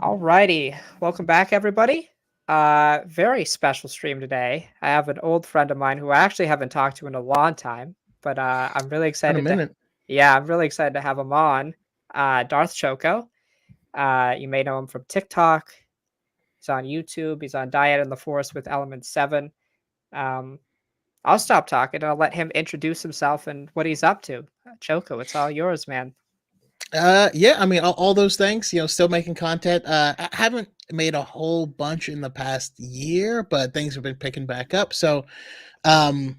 Alrighty, welcome back, everybody. Very special stream today. I have an old friend of mine who I actually haven't talked to in a long time, but I'm really Been a excited to, minute. yeah, I'm really excited to have him on. Darth Choco. You may know him from TikTok. He's on YouTube. He's on Diet in the Forest with Element 7. Um, I'll stop talking and I'll let him introduce himself and what he's up to. Choco, it's all yours, man. Yeah, I mean, all those things. Still making content. I haven't made a whole bunch in the past year, but things have been picking back up. So, um,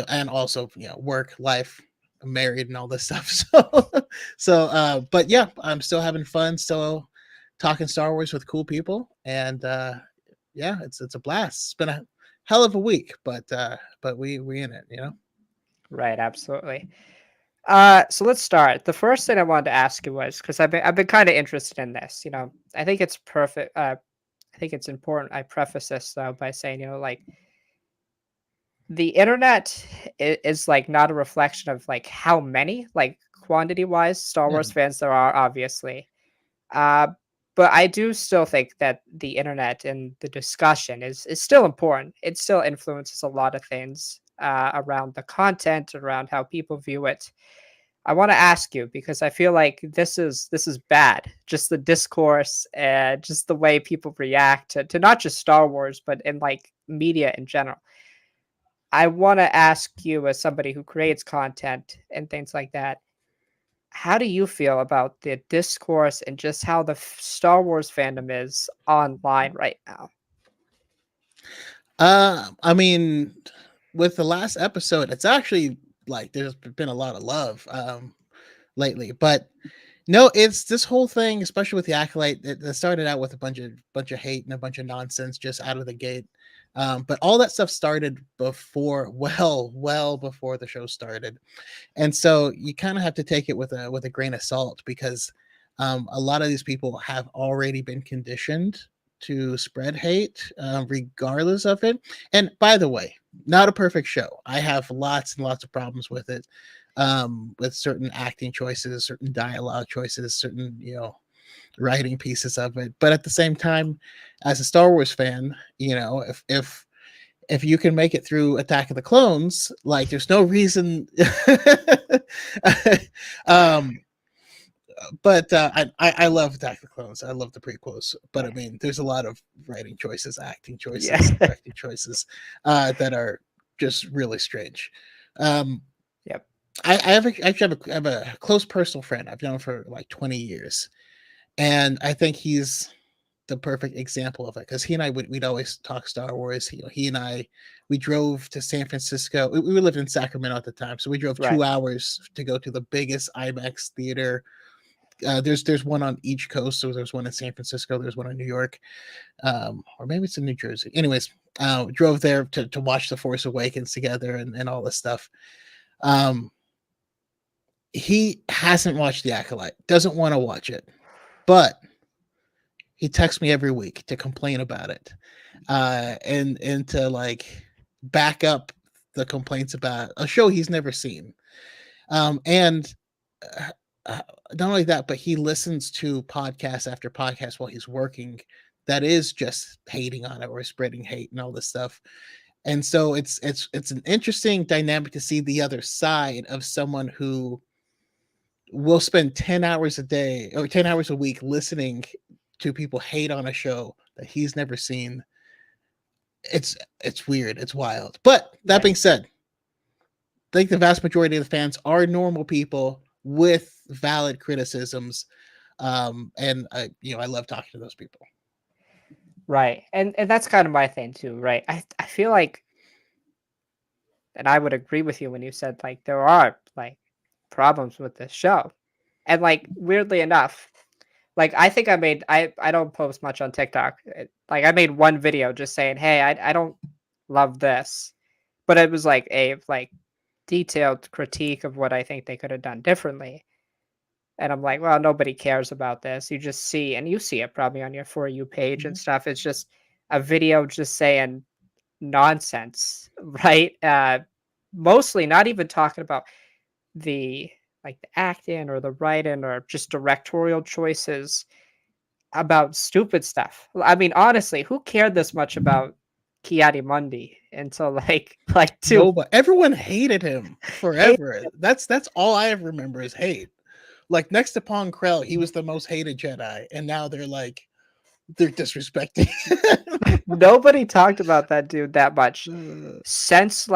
and also, work, life, I'm married, and all this stuff. But yeah, I'm still having fun. Still talking Star Wars with cool people, and yeah, it's a blast. It's been a hell of a week, but we in it. Right, absolutely. So let's start. The first thing I wanted to ask you was because I've been kind of interested in this. I think it's perfect. I think it's important. I preface this though by saying, like the internet is like not a reflection of like how many like quantity wise Star Yeah. Wars fans there are, obviously. Uh, but I do still think that the internet and the discussion is still important. It still influences a lot of things around the content, around how people view it. I want to ask you because I feel like this is bad. Just the discourse and just the way people react to not just Star Wars, but in like media in general. I want to ask you, as somebody who creates content and things like that, how do you feel about the discourse and just how the Star Wars fandom is online right now? I mean, with the last episode, it's actually like there's been a lot of love lately. But no, it's this whole thing, especially with the Acolyte. It started out with a bunch of hate and a bunch of nonsense just out of the gate. But all that stuff started before, well before the show started, and so you kind of have to take it with a grain of salt because a lot of these people have already been conditioned to spread hate, regardless of it. And by the way, not a perfect show. I have lots and lots of problems with certain acting choices, certain dialogue choices, certain writing pieces of it. But at the same time, as a Star Wars fan, if you can make it through Attack of the Clones, like there's no reason. um, but I love Attack of the Clones. I love the prequels. But I mean, there's a lot of writing choices, acting Yeah. choices, directing choices that are just really strange. Um, Yep. I have a close personal friend I've known for like 20 years, and I think he's the perfect example of it because he and we'd always talk Star Wars. He and we drove to San Francisco. We lived in Sacramento at the time, so we drove Right. 2 hours to go to the biggest IMAX theater. There's one on each coast, so there's one in San Francisco, there's one in New York, or maybe it's in New Jersey. Anyways, drove there to watch The Force Awakens together and all this stuff. Um, he hasn't watched The Acolyte, doesn't want to watch it, but he texts me every week to complain about it, and to like back up the complaints about a show he's never seen. And uh, not only that, but he listens to podcast after podcast while he's working. That is just hating on it or spreading hate and all this stuff. And so it's an interesting dynamic to see the other side of someone who will spend 10 hours a day or 10 hours a week listening to people hate on a show that he's never seen. It's weird, it's wild. But that Right. being said, I think the vast majority of the fans are normal people with valid criticisms. And I love talking to those people. Right. And that's kind of my thing too, right? I feel like, and I would agree with you when you said like there are like problems with this show. And like weirdly enough, like I think I don't post much on TikTok. Like I made one video just saying, "Hey, I don't love this." But it was like a like detailed critique of what I think they could have done differently. And I'm like, "Well, nobody cares about this. You just see and you see it probably on your For You page and Mhm. stuff. It's just a video just saying nonsense, right? Mostly not even talking about the like the acting or the writing or just directorial choices. about stupid stuff. I mean, honestly, who cared this much about Mundi until like two No, but everyone hated him hate forever. That's all I ever remember is hate. Like next to Pong Krell, he was the most hated Jedi, and now they're disrespecting. nobody talked about that dude that much Uh, since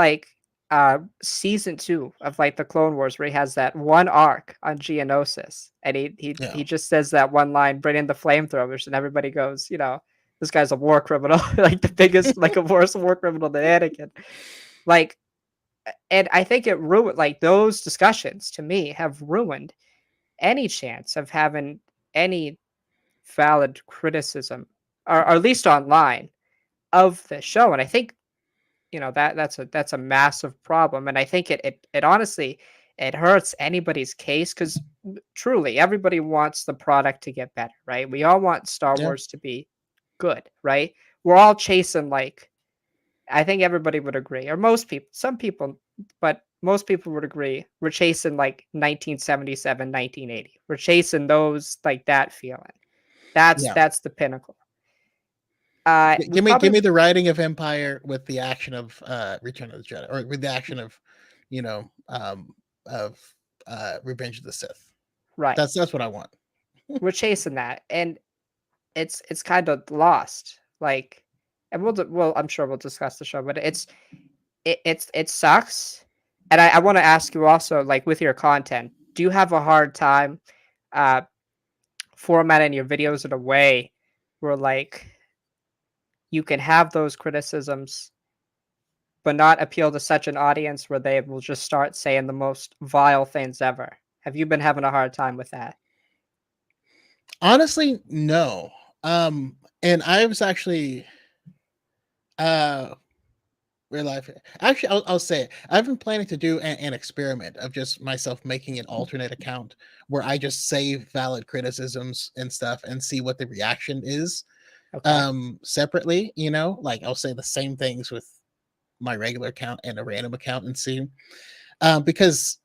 season 2 of like the Clone Wars where he has that one arc on Geonosis and yeah, he just says that one line, bring in the flamethrowers, and everybody goes, this guy's a war criminal, like the biggest, like a worse war criminal than Anakin. Like, and I think it ruined like those discussions to me have ruined any chance of having any valid criticism, or at least online, of the show. And I think that's a massive problem, and I think it honestly it hurts anybody's case because truly everybody wants the product to get better, right? We all want Star yeah, Wars to be good, right? We're all chasing like I think everybody would agree, or most people, some people, but most people would agree we're chasing like 1977, 1980. We're chasing those like that feeling. That's yeah. that's the pinnacle. We Give probably me the writing of Empire with the action of Return of the Jedi, or with the action of, you know, of Revenge of the Sith. right. That's what I want. We're chasing that, and it's kind of lost. Like, and well, I'm sure we'll discuss the show, but it sucks. And I want to ask you also, like with your content, do you have a hard time uh formatting your videos in a way where like you can have those criticisms but not appeal to such an audience where they will just start saying the most vile things ever? Have you been having a hard time with that? Honestly, no. And I was actually uh real life. Actually, I'll say it. I've been planning to do an experiment of just myself making an alternate account where I just save valid criticisms and stuff and see what the reaction is Okay. separately. Like I'll say the same things with my regular account and a random account and see, because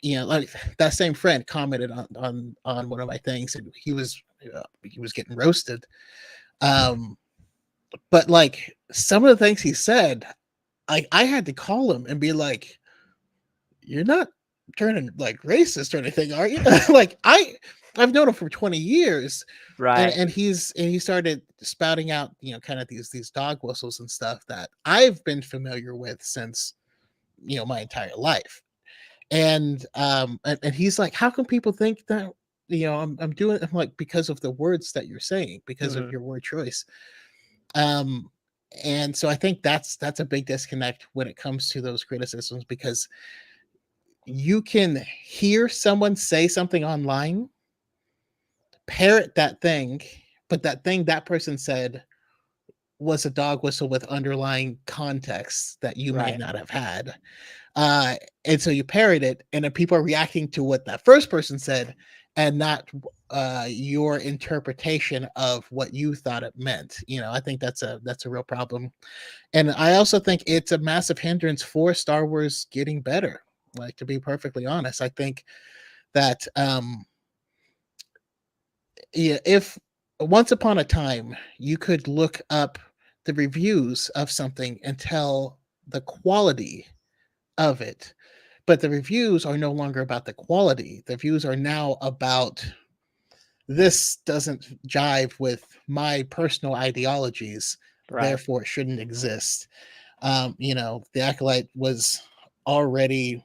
like that same friend commented on one of my things and he was getting roasted. um but like some of the things he said, I had to call him and be like, "You're not turning like racist or anything, are you?" Like I've known him for 20 years, and Right. he started spouting out, kind of these dog whistles and stuff that I've been familiar with since, my entire life. And he's like, "How can people think that, I'm doing it?" I'm like, "Because of the words that you're saying, because of Mhm. your word choice." Um and so I think that's a big disconnect when it comes to those criticisms, because you can hear someone say something online, parrot that thing, but that thing that person said was a dog whistle with underlying context that you may Right. not have had. Uh, and so you parrot it, and then people are reacting to what that first person said and not your interpretation of what you thought it meant. I think that's a real problem. And I also think it's a massive hindrance for Star Wars getting better. Like, to be perfectly honest, I think that yeah, if once upon a time you could look up the reviews of something and tell the quality of it, but the reviews are no longer about the quality. The reviews are now about, this doesn't jive with my personal ideologies, Right. therefore it shouldn't exist. The Acolyte was already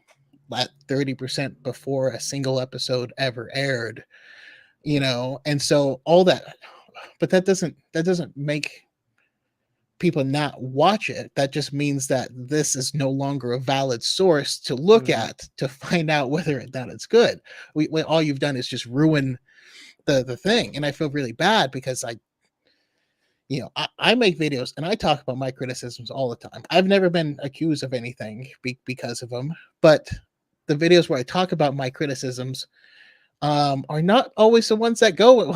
at 30% before a single episode ever aired, and so all that, but that doesn't make people not watch it. That just means that this is no longer a valid source to look Mhm. at to find out whether or not it's good. All you've done is just ruin the thing, and I feel really bad because I make videos and I talk about my criticisms all the time. I've never been accused of anything because of them, but the videos where I talk about my criticisms are not always the ones that go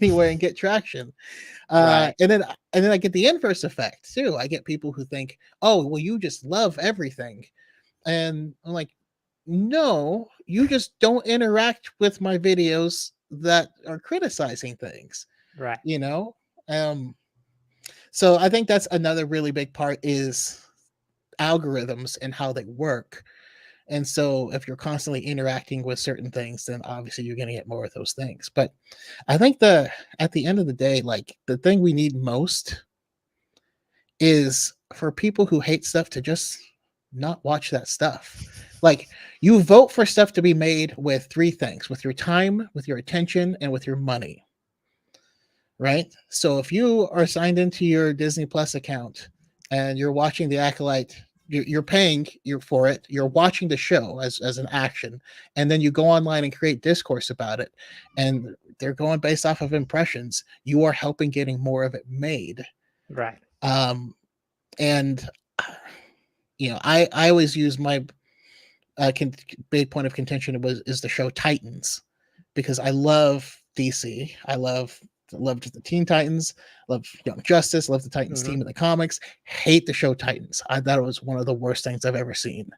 anywhere and get traction. Uh, Right. and then and then I get the inverse effect too. I get people who think, "Oh, well, you just love everything," and I'm like, "No, you just don't interact with my videos that are criticizing things." Right. you know. Um, so I think that's another really big part is algorithms and how they work. And so if you're constantly interacting with certain things, then obviously you're going to get more of those things. But I think the at the end of the day, like the thing we need most is for people who hate stuff to just not watch that stuff. Like you vote for stuff to be made with three things: with your time, with your attention, and with your money. Right? So if you are signed into your Disney Plus account and you're watching the Acolyte, you're paying for it, you're watching the show as an action, and then you go online and create discourse about it, and they're going based off of impressions. You are helping getting more of it made. Right. Um, and I always use my big point of contention was is the show Titans because I love DC. Loved the Teen Titans, loved Young Justice, loved the Titans Hmm. team in the comics. Hate the show Titans. I thought it was one of the worst things I've ever seen.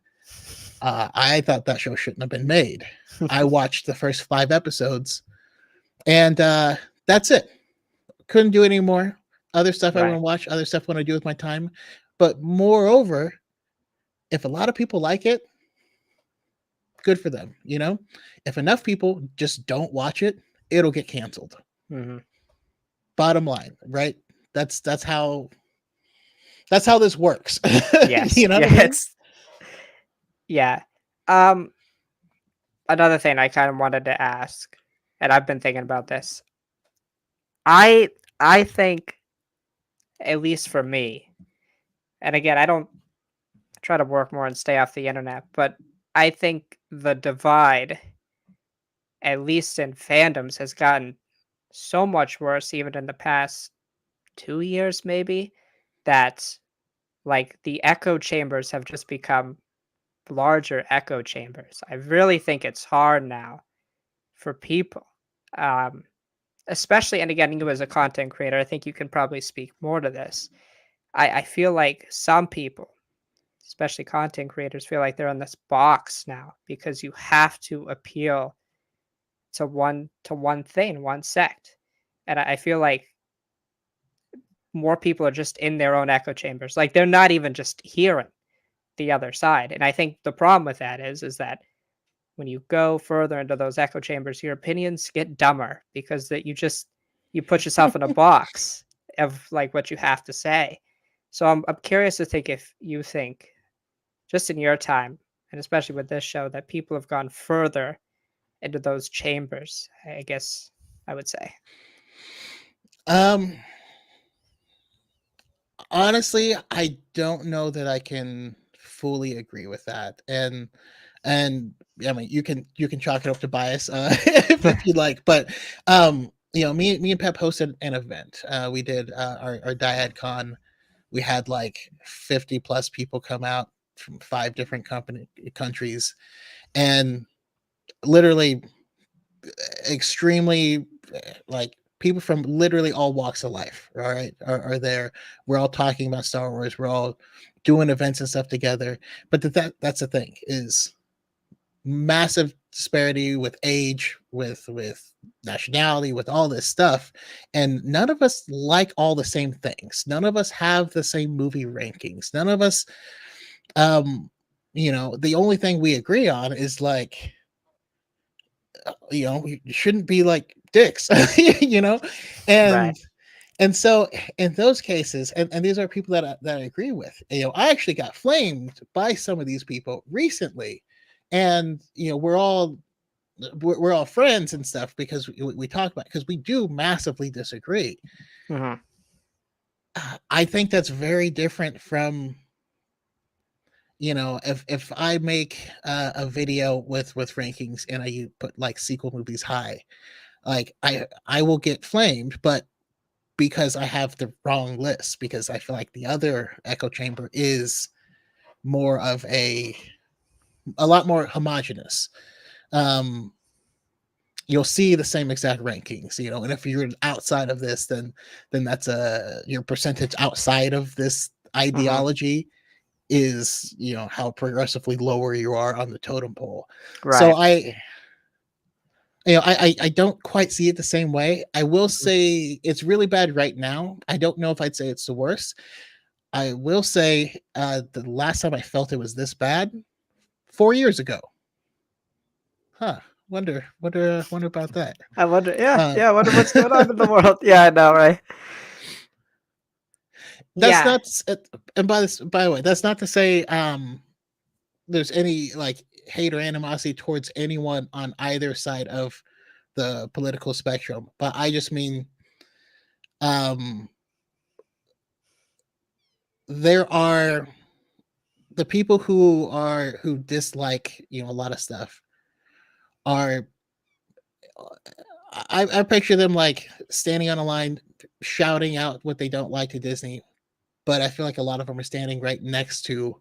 I thought that show shouldn't have been made. I watched the first 5 episodes, and that's it. Couldn't do any more. Other stuff I want Right. to watch, other stuff I want to do with my time. But moreover, if a lot of people like it, good for them. If enough people just don't watch it, it'll get canceled. Hmm. Bottom line, right? That's how this works. Yes. You know what I Yeah. mean? It's yeah. Um. Another thing I kind of wanted to ask, and I've been thinking about this. I I think, at least for me, and again, I don't try to work more and stay off the internet, but I think the divide, at least in fandoms, has gotten so much worse even in the past 2 years, maybe, that like the echo chambers have just become larger echo chambers. I really think it's hard now for people, um, especially, and again, you as a content creator, I think you can probably speak more to this. I feel like some people, especially content creators, feel like they're in this box now because you have to appeal to one thing, one sect. And I feel like more people are just in their own echo chambers. Like they're not even just hearing the other side. And I think the problem with that is that when you go further into those echo chambers, your opinions get dumber because that you put yourself in a box of like what you have to say. So I'm curious to think if you think, just in your time, and especially with this show, that people have gone further into those chambers, I guess I would say. Um, Honestly, I don't know that I can fully agree with that. And I mean, you can chalk it up to bias, if you like. But me and Pep hosted an event. We did our Dyad Con. We had like 50 plus people come out from 5 different countries, and literally extremely like people from literally all walks of life, all right, are there. We're all talking about Star Wars. We're all doing events and stuff together. But that's the thing is massive disparity with age, with nationality, with all this stuff, and none of us like all the same things. None of us have the same movie rankings. None of us, um, the only thing we agree on is like, we shouldn't be like dicks, you know, Right. and and so in those cases, and these are people that I agree with. I actually got flamed by some of these people recently, and we're all friends and stuff because we talk about because we do massively disagree. Hmm. I think that's very different from if I make a video with rankings and I put like sequel movies high, like I will get flamed, but because I have the wrong list, because I feel like the other echo chamber is more of a lot more homogenous. Um, you'll see the same exact rankings, and if you're outside of this, then that's your percentage outside of this Hmm. ideology is how progressively lower you are on the totem pole. So Right. I don't quite see it the same way. I will Mhm. say it's really bad right now. I don't know if I'd say it's the worst. I will say the last time I felt it was this bad 4 years ago. Huh. Wonder about that. I wonder, yeah, Uh, yeah, I wonder what's going on in the world. Yeah, I know, right? that's Yeah, not, and by the way, that's not to say there's any like hate or animosity towards anyone on either side of the political spectrum, but I just mean um there are the people who dislike a lot of stuff are I picture them like standing on a line shouting out what they don't like to Disney, but I feel like a lot of them are standing right next to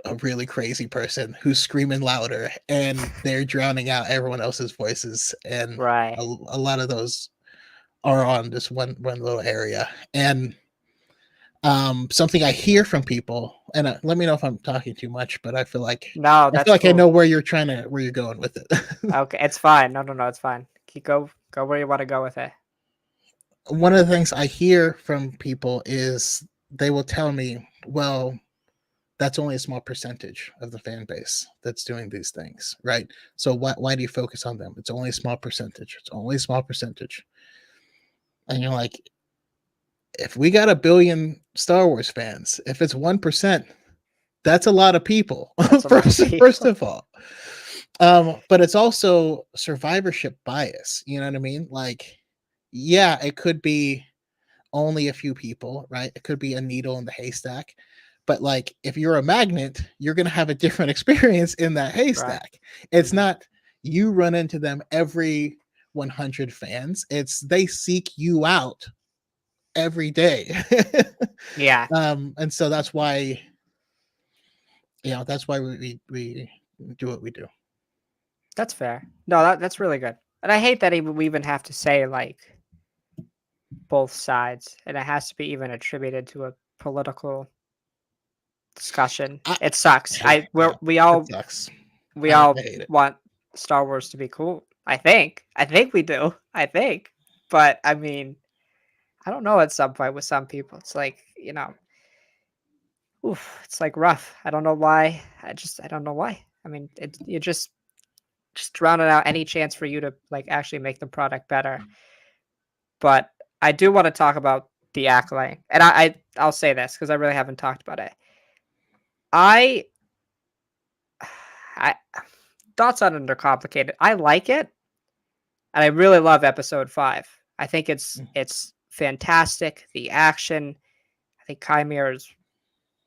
a really crazy person who's screaming louder and they're drowning out everyone else's voices, and right. a lot of those are on this one little area. And something I hear from people, and let me know if I'm talking too much, but No, I feel that's like I cool. know where you're going with it. Okay, it's fine. No, no, no, it's fine. Keep go where you want to go with it. One of the things I hear from people is they will tell me, well, that's only a small percentage of the fan base that's doing these things, right? So why do you focus on them? It's only a small percentage. It's only a small percentage. And you're like, if we got a billion Star Wars fans, if it's 1%, that's a lot of people. That's a lot of First people. of all, but it's also survivorship bias. You know what I mean? Like, yeah, it could be only a few people, right? It could be a needle in the haystack. But like if you're a magnet, you're going to have a different experience in that Right. haystack. It's Mhm. not you run into them every 100 fans. It's they seek you out every day. Yeah, And so that's why that's why we do what we do. that's fair. No, that's really good. And I hate that even we even have to say like both sides, and it has to be even attributed to a political discussion. I, It sucks. hey, yeah, it sucks. We I all hate it. want Star Wars to be cool. I think. I think we do. I think. But I mean, I don't know at some point with some people. It's like, oof, it's like rough. I don't know why. I don't know why. I mean, you just drowning out any chance for you to like actually make the product better. But I do want to talk about the Acolyte. And I'll say this because I really haven't talked about it. I I thoughts on it are complicated. I like it, and I really love episode 5. I think it's fantastic. The action, I think Chimera is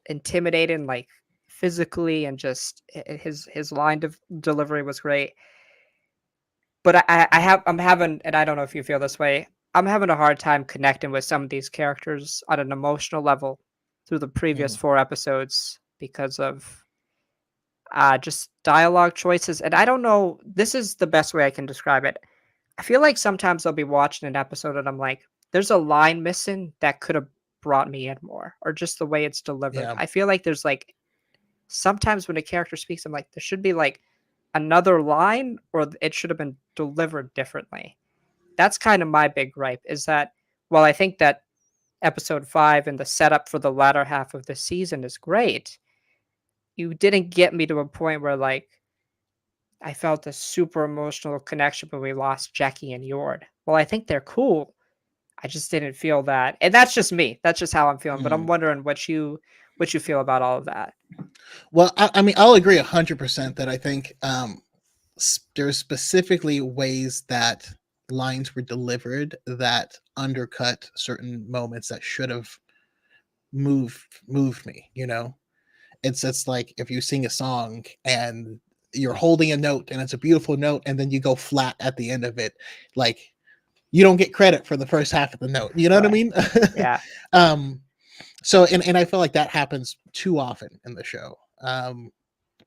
intimidating, like physically, and just his line delivery was great. But I'm having, and I don't know if you feel this way. I'm having a hard time connecting with some of these characters on an emotional level through the previous Mhm. 4 episodes because of just dialogue choices. And I don't know. This is the best way I can describe it. I feel like sometimes I'll be watching an episode and I'm like, there's a line missing that could have brought me in more, or just the way it's delivered. Yeah. I feel like there's like sometimes when a character speaks, I'm like, there should be like another line, or it should have been delivered differently. That's kind of my big gripe is that while I think that episode 5 and the setup for the latter half of the season is great, you didn't get me to a point where like I felt a super emotional connection when we lost Jackie and Yord. Well, I think they're cool. I just didn't feel that. And that's just me. That's just how I'm feeling. But I'm Mhm. wondering what you feel about all of that. Well, I mean, I'll agree 100% that I think there's specifically ways that lines were delivered that undercut certain moments that should have moved me. It's like if you sing a song and you're holding a note and it's a beautiful note and then you go flat at the end of it, like you don't get credit for the first half of the note. You know what I Right. mean? Yeah. um so and I feel like that happens too often in the show,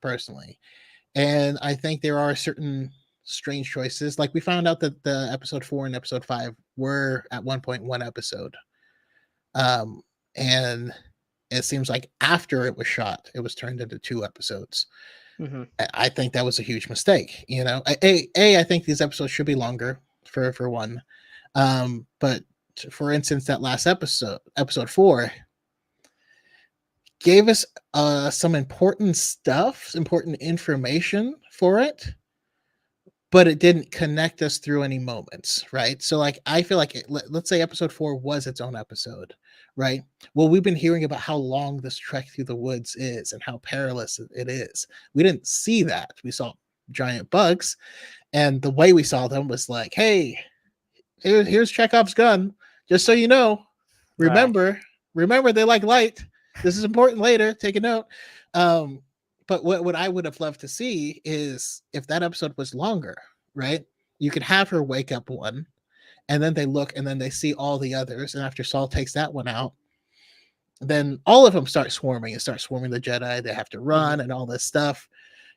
personally. And I think there are certain strange choices. Like we found out that the episode 4 and episode 5 were at one point one episode. And it seems like after it was shot, it was turned into two episodes. Hmm. I think that was a huge mistake. You know, I think these episodes should be longer for one. But for instance, that last episode, episode 4, gave us some important stuff, important information for it, but it didn't connect us through any moments, right? So, like, I feel like let's say episode 4 was its own episode, right? Well, we've been hearing about how long this trek through the woods is and how perilous it is. We didn't see that. We saw giant bugs, and the way we saw them was like, hey, here's Chekhov's gun. Just so you know, Right. remember, remember they like light. This is important later. Take a note. Um, but what I would have loved to see is if that episode was longer, right? You could have her wake up one, and then they look, and then they see all the others, and after Saul takes that one out, then all of them start swarming and start swarming the Jedi. They have to Hmm. run and all this stuff.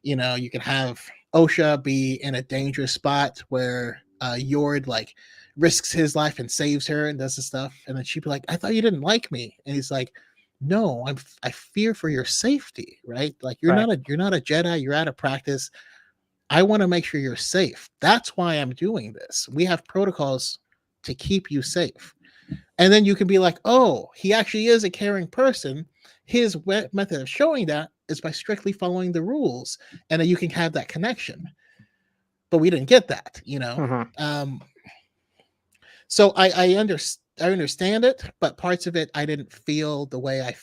You know, you can have Osha be in a dangerous spot where Yord like risks his life and saves her and does the stuff, and then she'd be like, "I thought you didn't like me," and he's like, "No, I fear for your safety, right? Like Right. you're not a Jedi. You're out of practice. I want to make sure you're safe. That's why I'm doing this. We have protocols to keep you safe." And then you can be like, oh, he actually is a caring person. His method of showing that is by strictly following the rules, and then you can have that connection. But we didn't get that, you know. Hmm. Um, so I understand it, but parts of it I didn't feel the way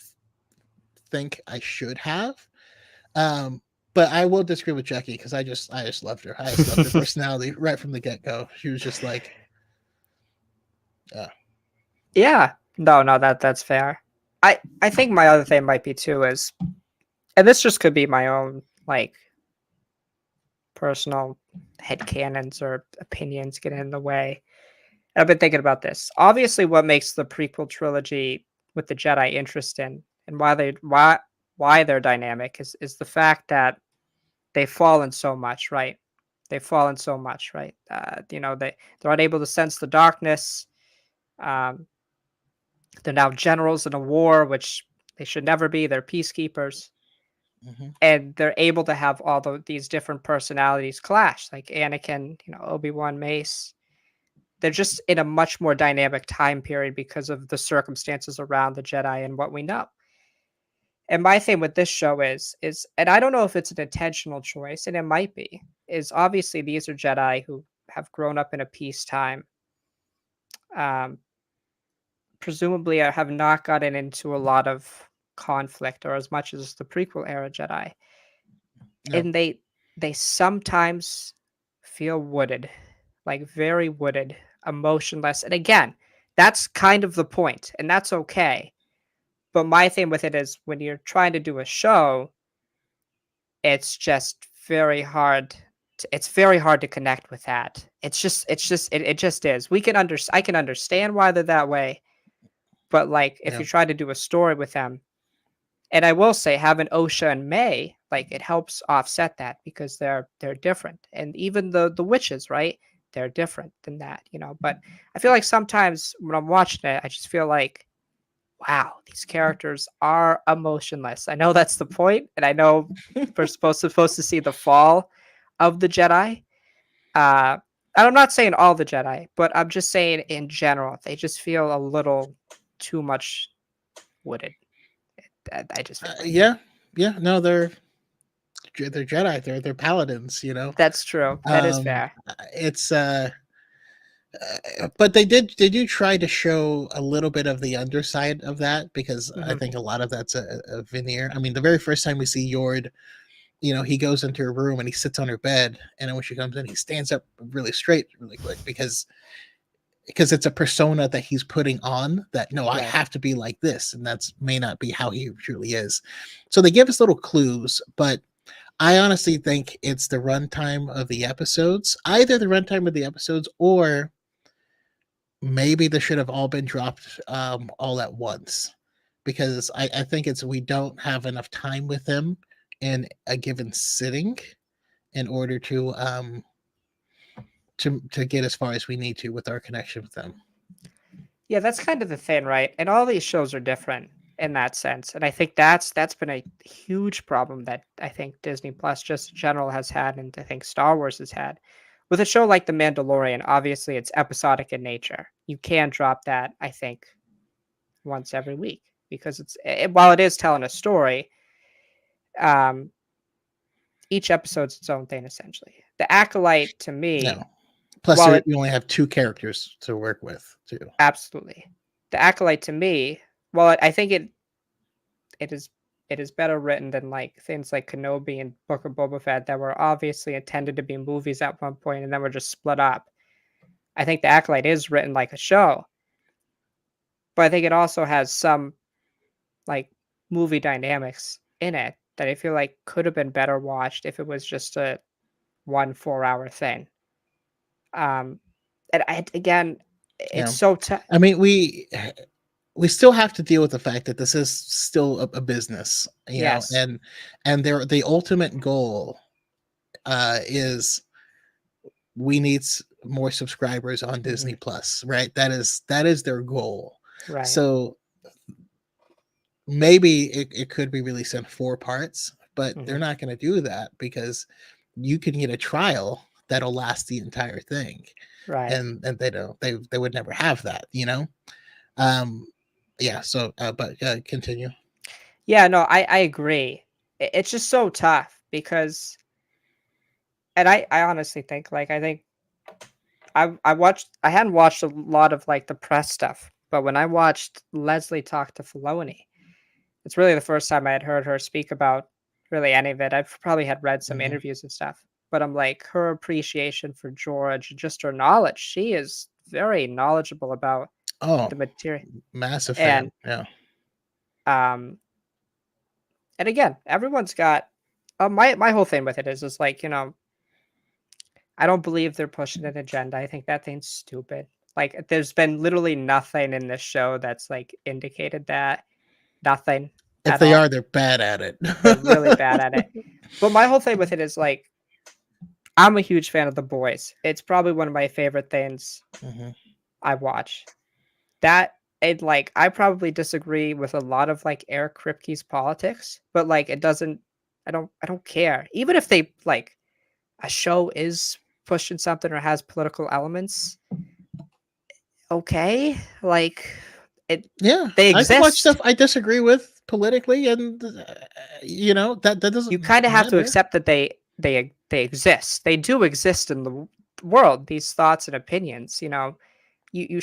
think I should have. Um, but I will disagree with Jackie because I just loved her. I just loved her personality right from the get go. She was just like, uh, Yeah. No, no, that's fair. I think my other thing might be too is, and this just could be my own like personal headcanons or opinions getting in the way. I've been thinking about this. Obviously, what makes the prequel trilogy with the Jedi interesting and why they're dynamic is the fact that they've fallen so much, right? They've fallen so much, right? They're unable to sense the darkness. Um, they're now generals in a war, which they should never be. They're peacekeepers, mhm, and they're able to have these different personalities clash, like Anakin, Obi-Wan, Mace. They're just in a much more dynamic time period because of the circumstances around the Jedi and what we know. And my thing with this show is and I don't know if it's an intentional choice, and it might be, is obviously these are Jedi who have grown up in a peacetime, um, presumably have not gotten into a lot of conflict or as much as the prequel era Jedi. no, And they sometimes feel wooded, like very wooded, emotionless. And again, that's kind of the point, and that's okay. But my thing with it is when you're trying to do a show, it's just very hard. It's very hard to connect with that. It just is. I can understand why they're that way, but like if yeah, you try to do a story with them, and I will say having Osha and May, like it helps offset that because they're different. And even the witches, right? They're different than that. But I feel like sometimes when I'm watching it, I just feel like, wow, these characters are emotionless. I know that's the point, and I know we're supposed to see the fall of the Jedi. Uh and I'm not saying all the Jedi, but I'm just saying in general, they just feel a little too much wooded. I just feel like. yeah, yeah. No, they're Jedi. They're paladins. You know, That's true. That is um, fair. it's but they do try to show a little bit of the underside of that because I Mhm. think a lot of that's a veneer. I mean, the very first time we see Yord, you know, he goes into her room and he sits on her bed, and then when she comes in, he stands up really straight, really quick because it's a persona that he's putting on that no, I Right. have to be like this, and that's may not be how he truly is. So they give us little clues, but I honestly think it's the runtime of the episodes, either the runtime of the episodes or maybe they should have all been dropped all at once because I think it's we don't have enough time with them in a given sitting in order to get as far as we need to with our connection with them. Yeah, that's kind of the thing, right? And all these shows are different. in that sense. And I think that's been a huge problem that I think Disney Plus just in general has had, and I think Star Wars has had. With a show like The Mandalorian, obviously it's episodic in nature. You can drop that, I think, once every week because while it is telling a story, um, each episode's its own thing essentially. The Acolyte to me, No. Plus, while it you only have two characters to work with, too. absolutely, the Acolyte to me, while I think it is it is better written than like things like Kenobi and Book of Boba Fett that were obviously intended to be movies at one point and then were just split up. I think The Acolyte is written like a show, but I think it also has some like movie dynamics in it that I feel like could have been better watched if it was just a 1 4 hour thing. Um, and again, it's Yeah. so I mean, we still have to deal with the fact that this is still a business, yes, and the ultimate goal is we need more subscribers on hmm Disney Plus, right? That is their goal. right, So maybe it could be released in 4 parts, but they're hmm not going to do that because you can get a trial that'll last the entire thing, right. and they would never have that. Um, yeah. So, but continue. Yeah, no, I agree. It's just so tough because, and I honestly think like I think I hadn't watched a lot of like the press stuff, but when I watched Leslie talk to Filoni, it's really the first time I had heard her speak about really any of it. I've probably had read some Hmm. interviews and stuff, but I'm like her appreciation for George and just her knowledge. She is very knowledgeable about Oh, the material. massive And fan. Yeah. um and again, everyone's got my whole thing with it is like, I don't believe they're pushing an agenda. I think that thing's stupid. Like there's been literally nothing in this show that's like indicated that. Nothing If at they all. are, they're bad at it. They're really bad at it. But my whole thing with it is like I'm a huge fan of The Boys. It's probably one of my favorite things Hmm. I watch. That it like I probably disagree with a lot of like Eric Kripke's politics, but like it doesn't I don't care. Even if they like a show is pushing something or has political elements, okay? Like it Yeah, they I can watch exist. stuff I disagree with politically, and that You doesn't kinda have to matter. accept that they exist. They do exist in the world, these thoughts and opinions, you you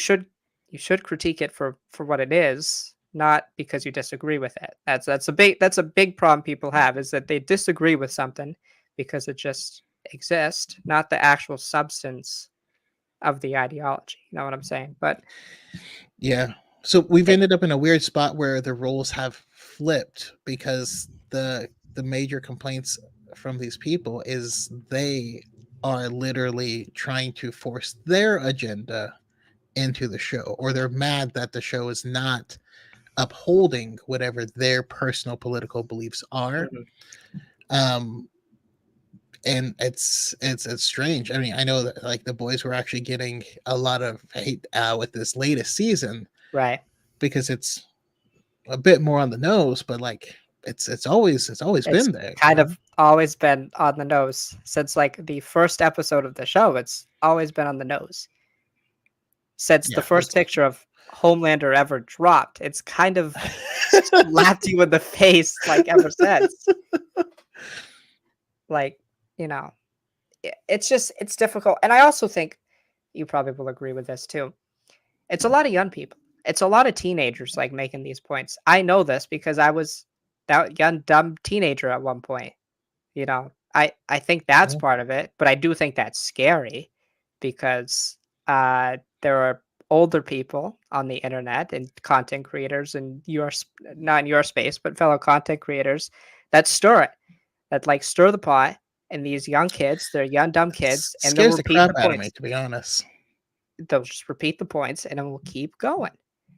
should critique it for what it is, not because you disagree with it. That's a big problem people have is that they disagree with something because it just exists, not the actual substance of the ideology. You know what I'm saying? But Yeah. So we've it, ended up in a weird spot where the roles have flipped because the major complaints from these people is they are literally trying to force their agenda into the show, or they're mad that the show is not upholding whatever their personal political beliefs are. Mhm. Um, and it's strange. I mean, I know that like the boys were actually getting a lot of hate with this latest season Right. because it's a bit more on the nose, but like it's always It's been there, you kind know. of always been on the nose since like the first episode of the show. It's always been on the nose. Since the Yeah, first picture of Homelander ever dropped, it's kind of slapped you in the face, like, ever since. Like, you know, it's just it's difficult, and I also think you probably will agree with this too. It's a lot of young people. It's a lot of teenagers, like, making these points. I know this because I was that young, dumb teenager at one point, I think that's yeah. part of it, but I do think that's scary because, there are older people on the internet and content creators and not in your space, but fellow content creators that stir it, that, like, stir the pot, and these young kids, they're young, dumb kids, and they'll Scares the repeat crap the out of me, points. to be honest. They'll just repeat the points, and then we'll keep going.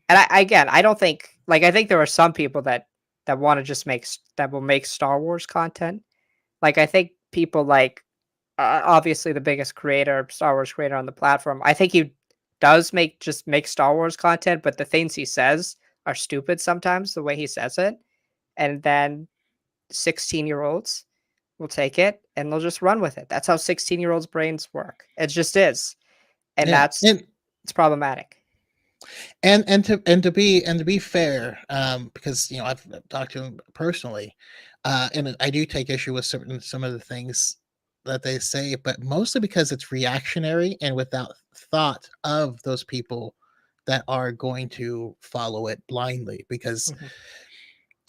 And again, I don't think like, I think there are some people that wanna just that will make Star Wars content. Like, I think people like, obviously the biggest creator, Star Wars creator on the platform, I think he does make Star Wars content, but the things he says are stupid sometimes the way he says it, and then 16-year-olds will take it and they'll just run with it. That's how 16-year-olds' brains work. It just is, and Yeah, that's it's problematic. and to be fair, because I've talked to him personally, and I do take issue with some of the things that they say, but mostly because it's reactionary and without thought of those people that are going to follow it blindly. Because Mhm.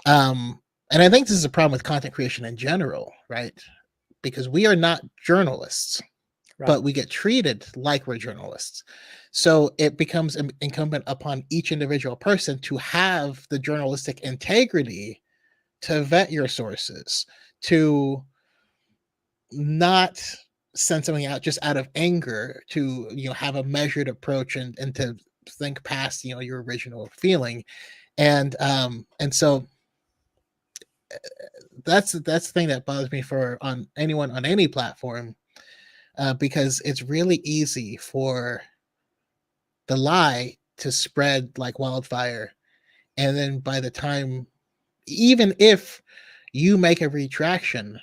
um, and I think this is a problem with content creation in general, right? Because we are not journalists, Right. but we get treated like we're journalists. So it becomes incumbent upon each individual person to have the journalistic integrity to vet your sources, to not send something out just out of anger, to have a measured approach, and to think past your original feeling. And so that's the thing that bothers me for on anyone on any platform, because it's really easy for the lie to spread like wildfire. And then by the time, even if you make a retraction,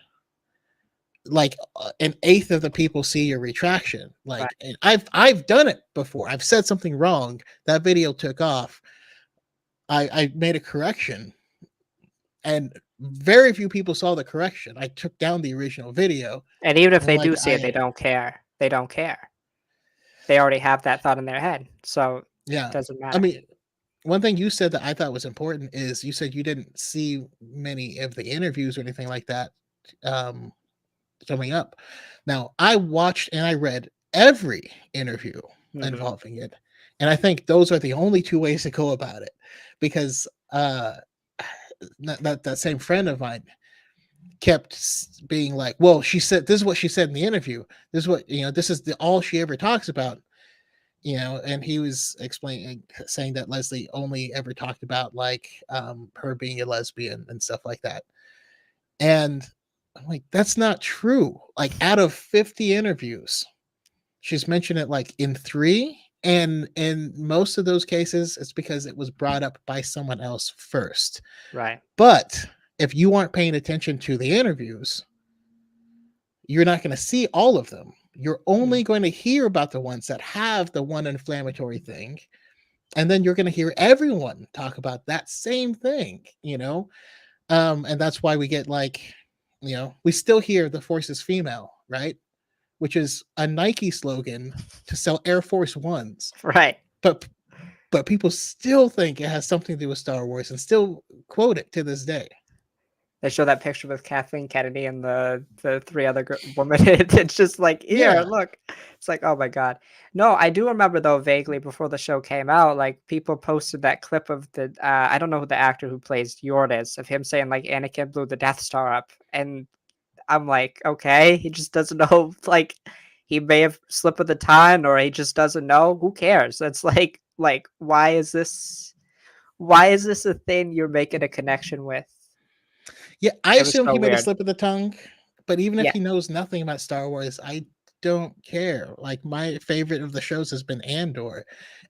like an eighth of the people see your retraction. Right. Like, and I've done it before. I've said something wrong. That video took off. I made a correction, and very few people saw the correction. I took down the original video, And even if and they like do see it, they don't care. They don't care. They already have that thought in their head, so it yeah. doesn't I matter. mean, one thing you said that I thought was important is you said you didn't see many of the interviews or anything like that um, coming up. Now, I watched and I read every interview Mhm. involving it, and I think those are the only two ways to go about it, because that same friend of mine kept being like, "Well, she said this is what she said in the interview. This is what This is the all she ever talks about." And he was explaining, saying that Leslie only ever talked about like her being a lesbian and stuff like that. And I'm like, that's not true. Like, out of 50 interviews, she's mentioned it like in 3, and in most of those cases it's because it was brought up by someone else first. Right. But if you aren't paying attention to the interviews, you're not going to see all of them. You're Mm. only going to hear about the ones that have the one inflammatory thing, and then you're going to hear everyone talk about that same thing. And that's why we get like, we still hear the force is female, right? Which is a Nike slogan to sell Air Force Ones. Right. But people still think it has something to do with Star Wars and still quote it to this day. They show that picture with Kathleen Kennedy and the 3 other women. It's just like, "Here, Yeah. look." It's like, "Oh my god." No, I do remember, though, vaguely before the show came out, like, people posted that clip of I don't know who the actor who plays Yord is, of him saying, like, Anakin blew the Death Star up, and I'm like, "Okay, he just doesn't know," like, he may have slipped of the tongue or he just doesn't know, who cares? It's like, why is this a thing you're making a connection with? Yeah, I It was assume so he made a weird. slip of the tongue, but even if Yeah, he knows nothing about Star Wars, I don't care. Like, my favorite of the shows has been Andor,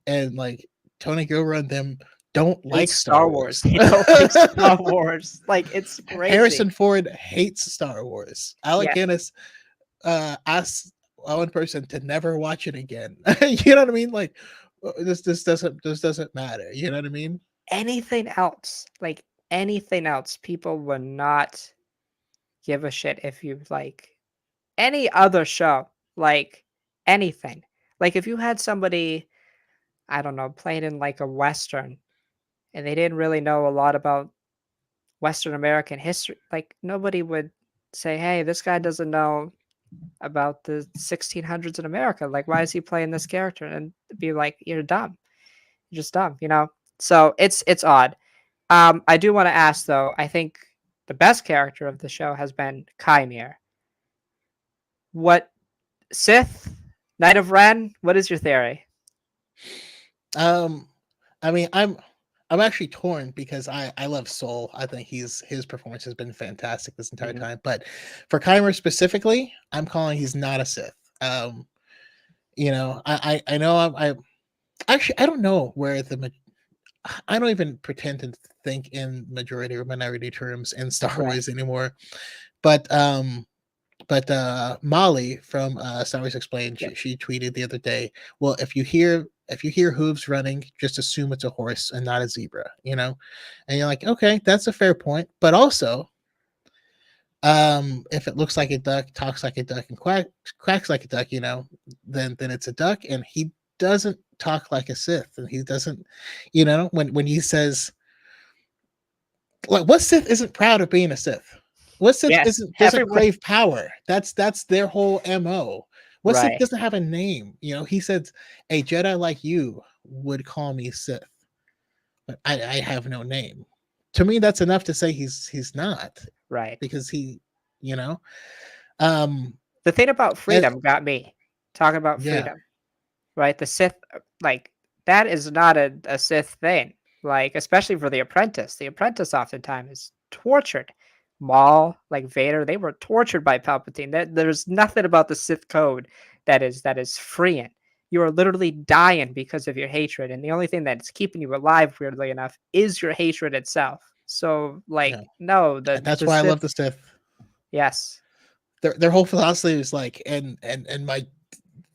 and like Tony Gilroy and them don't like hates Star Star Wars. Wars. They don't like Star Wars. Like, it's crazy. Harrison Ford hates Star Wars. Alec Yes. Guinness asked one person to never watch it again. You know what I mean? Like, this doesn't matter. You know what I mean? Anything else, like, anything else, people would not give a shit if you like any other show, like, anything. Like, if you had somebody, I don't know, playing in, like, a Western, and they didn't really know a lot about Western American history, like, nobody would say, "Hey, this guy doesn't know about the 1600s in America. Like, why is he playing this character?" And be like, "You're dumb. You're just dumb," you know? So it's odd. I do want to ask though, I think the best character of the show has been Kymir. What Sith? Knight of Ren? What is your theory? Um, I mean, I'm actually torn because I love Soul. I think his performance has been fantastic this entire Mhm. time. But for Kymer specifically, I'm calling he's not a Sith. I know I actually I don't know where I don't even pretend to think in majority or minority terms in Star Right. Wars anymore. But Molly from Star Wars Explained, Yep. she tweeted the other day, well, if you hear hooves running, just assume it's a horse and not a zebra, you know? And you're like, okay, that's a fair point. But also, if it looks like a duck, talks like a duck, and quacks like a duck, then it's a duck, and he doesn't talk like a Sith, and he doesn't, when he says, like, what Sith isn't proud of being a Sith? What Sith Yes. isn't doesn't Everyone. crave power? That's their whole MO. What Sith Right. doesn't have a name? He said, a Jedi like you would call me Sith, but I have no name. To me, that's enough to say he's not, Right. because you know, um, The thing about and freedom got me talking about yeah, freedom. Right? The Sith, like, that is not a Sith thing, like, especially for the apprentice. The apprentice oftentimes is tortured. Maul, like Vader, they were tortured by Palpatine. There's nothing about the Sith code that is freeing. You are literally dying because of your hatred, and the only thing that's keeping you alive, weirdly enough, is your hatred itself. So, yeah, like, no, that's the why I Sith. love the Sith. Yes. Their whole philosophy is like, and my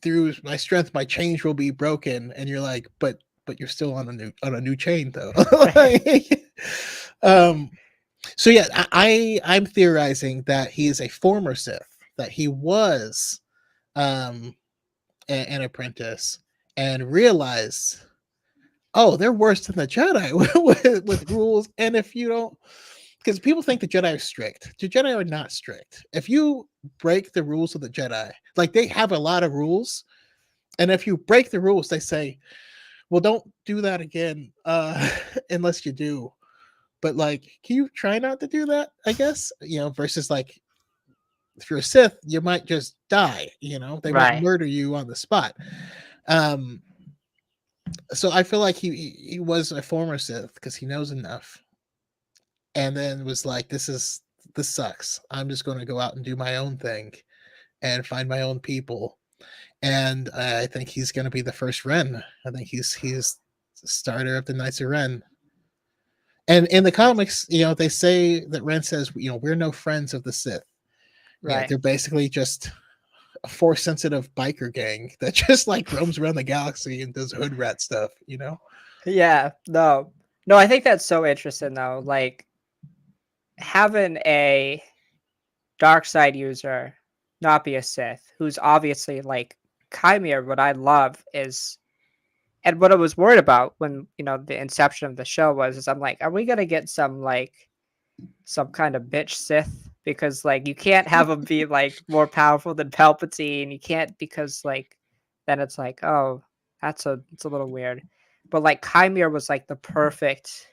through my strength, my chains will be broken, and you're like, but you're still on a new chain though. um, so yeah, I'm theorizing that he is a former Sith, that he was um an apprentice, and realized, oh, they're worse than the Jedi with rules. And if you don't, because people think the Jedi are strict. The Jedi are not strict. If you break the rules of the Jedi, like, they have a lot of rules, and if you break the rules, they say, well, don't do that again, unless you do. But, like, can you try not to do that, I guess? Versus, like, if you're a Sith, you might just die, they might Right. murder you on the spot. Um, so I feel like he was a former Sith because he knows enough, and then was like, this sucks. I'm just going to go out and do my own thing and find my own people. And I think he's going to be the first Ren. I think he's the starter of the Knights of Ren. And in the comics, they say that Ren says, we're no friends of the Sith. Right. They're basically just a force sensitive biker gang that just, like, roams around the galaxy and does hood rat stuff. Yeah. No. No, I think that's so interesting though. Like, having a dark side user not be a Sith, who's obviously like Chimera, what I love is, and what I was worried about when, the inception of the show was, is I'm like, are we gonna get some kind of bitch Sith? Because, like, you can't have him be like more powerful than Palpatine. You can't, because, like, then it's like, oh, it's a little weird. But like Chimera was like the perfect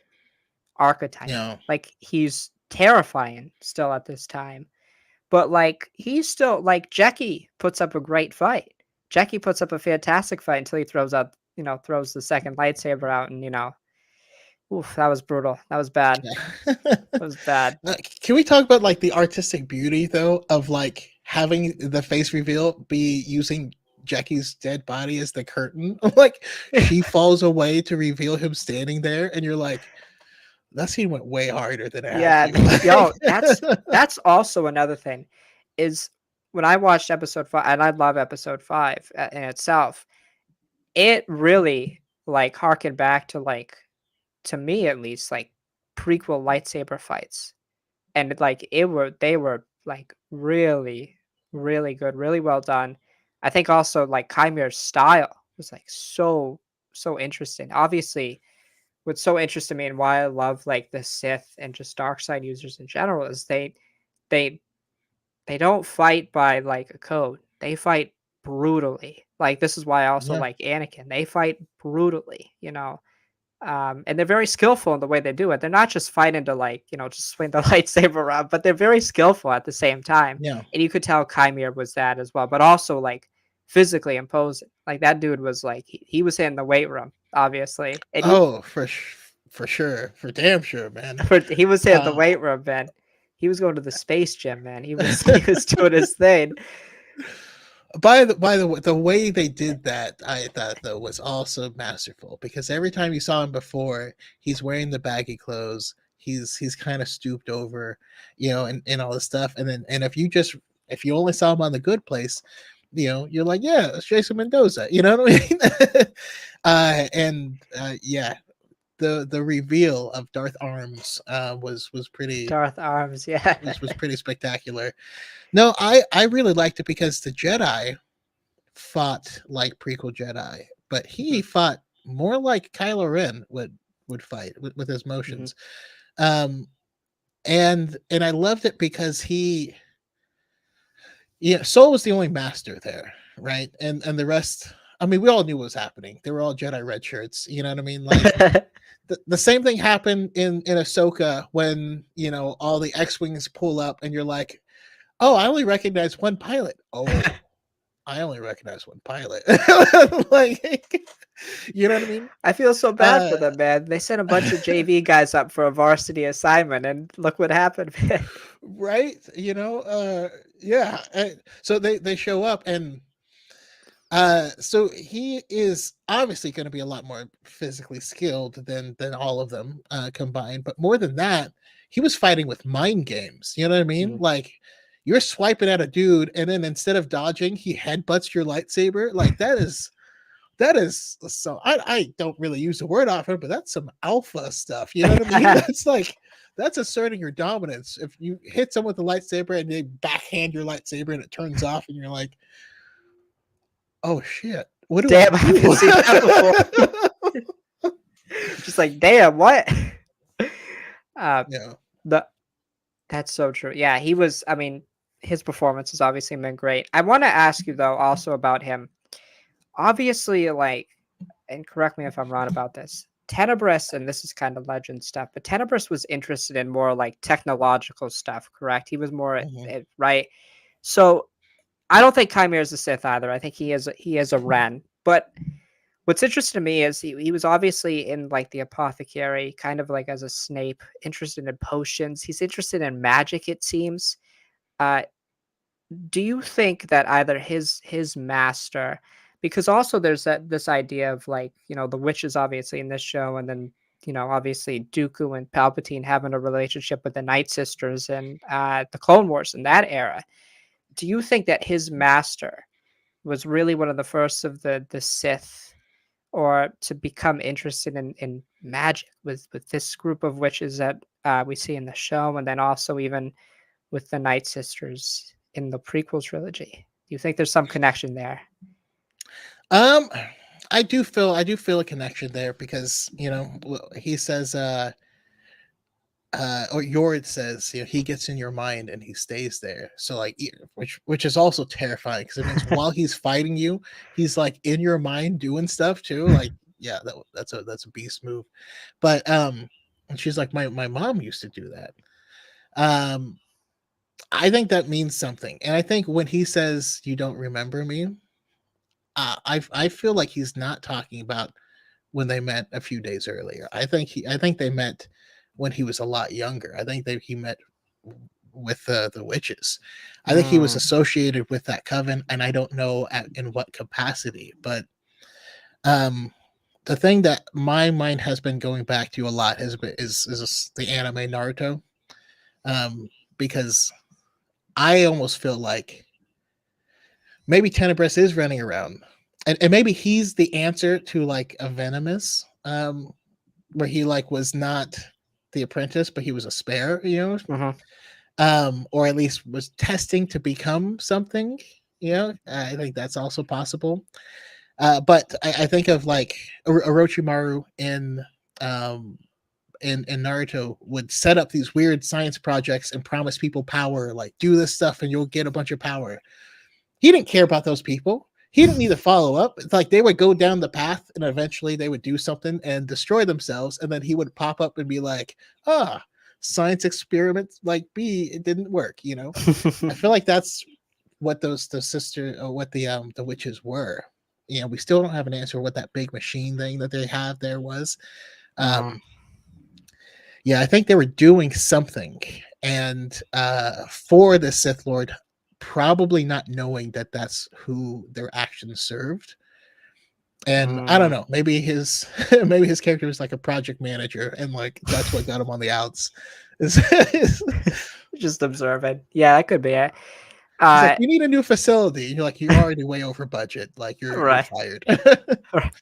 archetype. Yeah. Like, he's terrifying still at this time. But, like, he's still like, Jackie puts up a great fight. Jackie puts up a fantastic fight until he throws the second lightsaber out, and, oof, that was brutal. That was bad. That was bad. Can we talk about, like, the artistic beauty though of, like, having the face reveal be using Jackie's dead body as the curtain? Like, she falls away to reveal him standing there, and you're like, that scene went way harder than it had Yeah, yo, that's to. that's also another thing, is when I watched episode 5, and I love episode 5 in itself, it really, like, harkened back to, like, to me at least, like, prequel lightsaber fights. And, like, they were, like, really, really good, really well done. I think also, like, Chimera's style was, like, so interesting. Obviously, what's so interesting to me, and why I love, like, the Sith and just dark side users in general, is they they don't fight by, like, a code. They fight brutally. Like, this is why I also Yeah, like Anakin. They fight brutally. And they're very skillful in the way they do it. They're not just fighting to, like, just swing the lightsaber around, but they're very skillful at the same time. yeah. And you could tell Chimera was that as well, but also, like, physically imposing. Like, that dude was like, he was in the weight room, obviously. And Oh, for sure, for damn sure, man. he was in the Uh, weight room, man. He was going to the space gym, man. He was he was doing his thing. The way they did that, I thought though was also masterful because every time you saw him before, he's wearing the baggy clothes. He's kind of stooped over, and all this stuff. And then and if you only saw him on the Good Place, you're like, yeah, it's Jason Mendoza. You know what I mean? Yeah, the reveal of Darth Arms was pretty Darth Arms, yeah. was pretty spectacular. No, I really liked it because the Jedi fought like prequel Jedi, but he Mhm, fought more like Kylo Ren would fight with his mhm. motions. Um, and I loved it because Soul was the only master there, right? And the rest, I mean, we all knew what was happening. They were all Jedi red shirts. You know what I mean? Like the same thing happened in Ahsoka when all the X wings pull up, and you're like, oh, I only recognize one pilot. Oh, I only recognize one pilot. Like, you know what I mean? I feel so bad for Uh, them, man. They sent a bunch of JV guys up for a varsity assignment, and look what happened, man. right? Yeah. So they show up, and so he is obviously going to be a lot more physically skilled than all of them combined. But more than that, he was fighting with mind games. You know what I mean? Mhm. Like, you're swiping at a dude, and then instead of dodging, he headbutts your lightsaber. Like, that is so I don't really use the word often, but that's some alpha stuff. You know what I mean? That's asserting your dominance. If you hit someone with a lightsaber and they backhand your lightsaber and it turns off, and you're like, oh shit, what do I Damn, I haven't do? seen that before. Just like, damn, what? Uh, Yeah. the That's so true. Yeah, he was. I mean, his performance has obviously been great. I want to ask you though, also about him. Obviously, like, and correct me if I'm wrong about this. Tenebris, and this is kind of legend stuff, but Tenebris was interested in more like technological stuff, correct? He was more Mhm. right. So I don't think Chimera is a Sith either. I think he is a Ren. But what's interesting to me is he was obviously in like the apothecary, kind of like as a Snape, interested in potions. He's interested in magic, it seems. Uh, do you think that either his master, because also there's this idea of like, the witches obviously in this show, and then obviously Dooku and Palpatine having a relationship with the Night Sisters and the Clone Wars in that era. Do you think that his master was really one of the first of the Sith, or to become interested in magic with this group of witches that we see in the show, and then also even with the Night Sisters in the prequel trilogy? Do you think there's some connection there? Um, I do feel a connection there because he says or Yord says, he gets in your mind and he stays there. So like, which is also terrifying because it means while he's fighting you, he's like in your mind doing stuff too. Like, yeah, that's a beast move. But and she's like, my mom used to do that. Um, I think that means something, and I think when he says you don't remember me, I feel like he's not talking about when they met a few days earlier. I think they met when he was a lot younger. I think he met with the witches. I think he was Mm, associated with that coven, and I don't know in what capacity. But um, the thing that my mind has been going back to a lot is the anime Naruto, because I almost feel like maybe Tenebris is running around, and maybe he's the answer to like a Venomous, where he like was not the apprentice, but he was a spare, mhm. or at least was testing to become something. I think that's also possible. But I think of like Orochimaru um, in Naruto would set up these weird science projects and promise people power, like do this stuff and you'll get a bunch of power. He didn't care about those people. He didn't need to follow up. It's like they would go down the path and eventually they would do something and destroy themselves. And then he would pop up and be like, science experiments like B, it didn't work, I feel like that's what the sister or what the witches were. We still don't have an answer what that big machine thing that they have there was. Mm. Um, yeah, I think they were doing something. And for the Sith Lord, probably not knowing that that's who their actions served. And I don't Mm, know, maybe his maybe his character was like a project manager, and like that's what got him on the outs. Is just observing. Yeah, that could be it. he's like, Uh, you need a new facility. And you're like, you're already way over budget. Like you're right. fired. Right.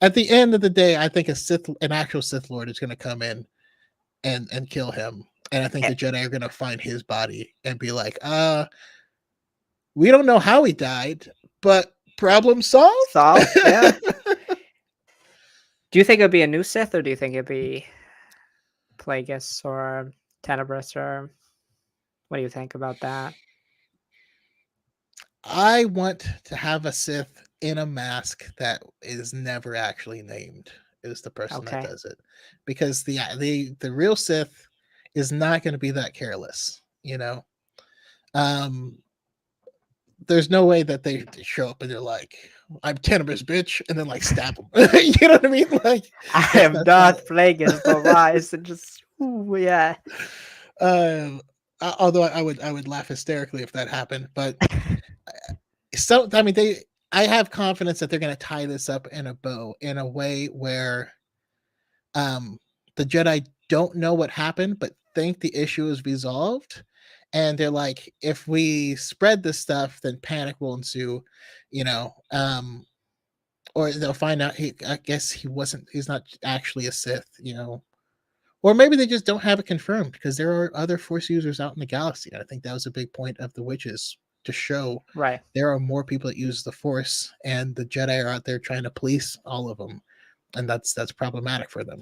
At the end of the day, I think an actual Sith Lord is going to come in and kill him, and I think Eh, the Jedi are going to find his body and be like, we don't know how he died, but problem solved. solved. Yeah. Do you think it'd be a new Sith, or do you think it'd be Plagueis or Tenebris, or what do you think about that? I want to have a Sith in a mask that is never actually named. Is the person that Okay. does it, because the real Sith is not going to be that careless. Um, there's no way that they show up and they're like, "I'm Tenebrous, bitch," and then like stab them. You know what I mean? Like I am that's not. not Plagueis, but wise and just ooh, yeah. Um, Although I would laugh hysterically if that happened, but so I mean they. I have confidence that they're going to tie this up in a bow in a way where um, the Jedi don't know what happened, but think the issue is resolved. And they're like, if we spread this stuff, then panic will ensue, you know. Or they'll find out I guess he's not actually a Sith. Or maybe they just don't have it confirmed because there are other Force users out in the galaxy. I think that was a big point of the witches to show Right. there are more people that use the Force, and the Jedi are out there trying to police all of them, and that's problematic for them.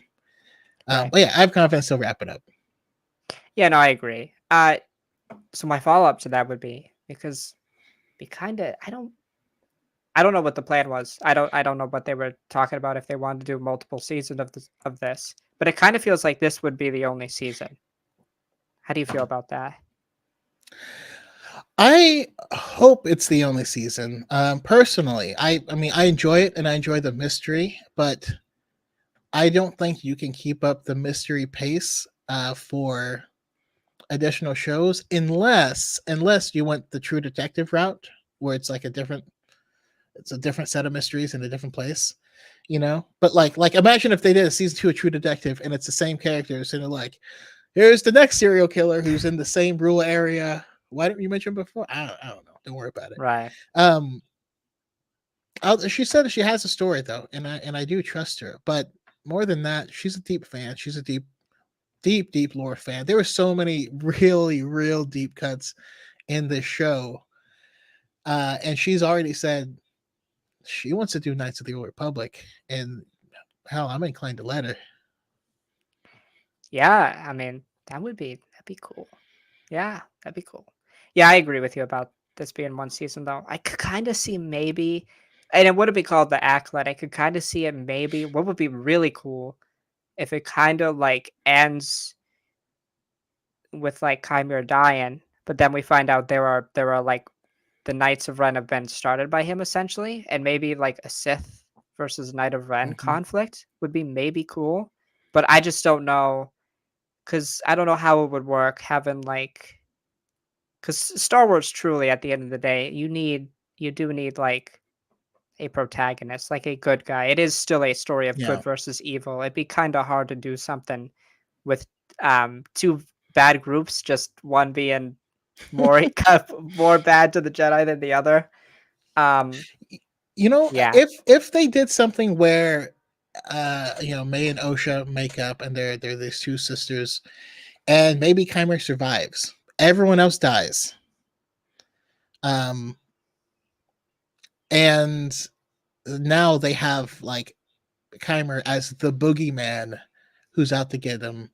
Right. But yeah, I have confidence they'll wrap it up. Yeah, no, I agree. So my follow-up to that would be because we kinda I don't know what the plan was. I don't know what they were talking about if they wanted to do multiple seasons of this, but it kind of feels like this would be the only season. How do you feel about that? I hope it's the only season. Personally, I mean I enjoy it and I enjoy the mystery, but I don't think you can keep up the mystery pace for additional shows unless you went the True Detective route where it's a different set of mysteries in a different place. But like imagine if they did a season 2 of True Detective and it's the same characters and they're like, here's the next serial killer who's in the same rural area. Why didn't you mention before? I don't know. Don't worry about it. Right. Um, she said she has a story though, and I do trust her. But more than that, she's a deep fan. She's a deep lore fan. There were so many really real deep cuts in this show, and she's already said she wants to do Knights of the Old Republic, and hell, I'm inclined to let her. Yeah, I mean, that'd be cool. Yeah, that'd be cool. Yeah, I agree with you about this being one season though. I could kind of see maybe, and it wouldn't be called the Acolyte. I could kind of see it maybe. What would be really cool if it kind of like ends with like Chimera dying, but then we find out there are like the Knights of Ren have been started by him essentially, and maybe like a Sith versus Knight of Ren Mhm. conflict would be maybe cool. But I just don't know because I don't know how it would work having like because Star Wars truly at the end of the day you do need like a protagonist, like a good guy. It is still a story of Yeah. good versus evil. It'd be kind of hard to do something with two bad groups, just one being more more bad to the Jedi than the other. Um, yeah, If they did something where May and Osha make up and they're these two sisters, and maybe Chimera survives, everyone else dies. Um and now they have like Chimera as the boogeyman who's out to get them,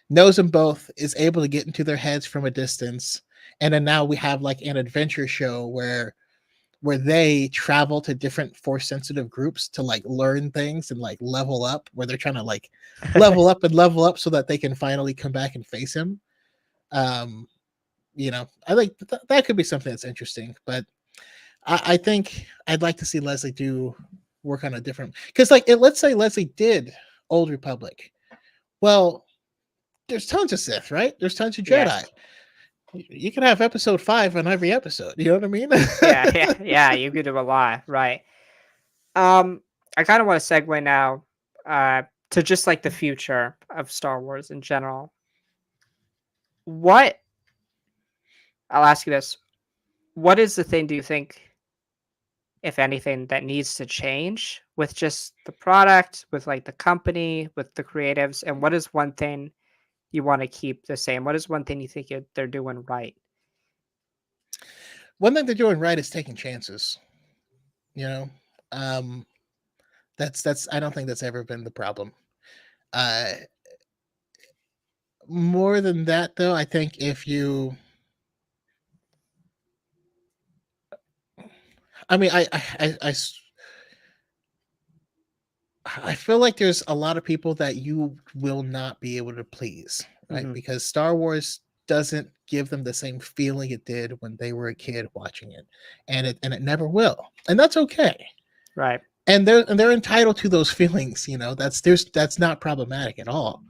knows them both, is able to get into their heads from a distance, and then now we have like an adventure show where they travel to different force sensitive groups to like learn things and like level up, where they're trying to like level up so that they can finally come back and face him. um I think that could be something that's interesting, but I think I'd like to see Leslie do work on a different, because let's say Leslie did Old Republic. Well, there's tons of Sith, right? There's tons of yeah, Jedi. You can have episode 5 on every episode. You know what I mean? Yeah, yeah, yeah. You could do a lot, right? I kind of want to segue now, to just like the future of Star Wars in general. What I'll ask you this: what is the thing do you think, if anything, that needs to change with just the product, with like the company, with the creatives, and what is one thing you want to keep the same? What is one thing you think they're doing right? One thing they're doing right is taking chances. You know, um, that's I don't think that's ever been the problem. Uh, More than that, though, I think if you, I mean, I feel like there's a lot of people that you will not be able to please, right? Hmm. Because Star Wars doesn't give them the same feeling it did when they were a kid watching it, and it never will, and that's okay. Right. And they're entitled to those feelings. That's not problematic at all.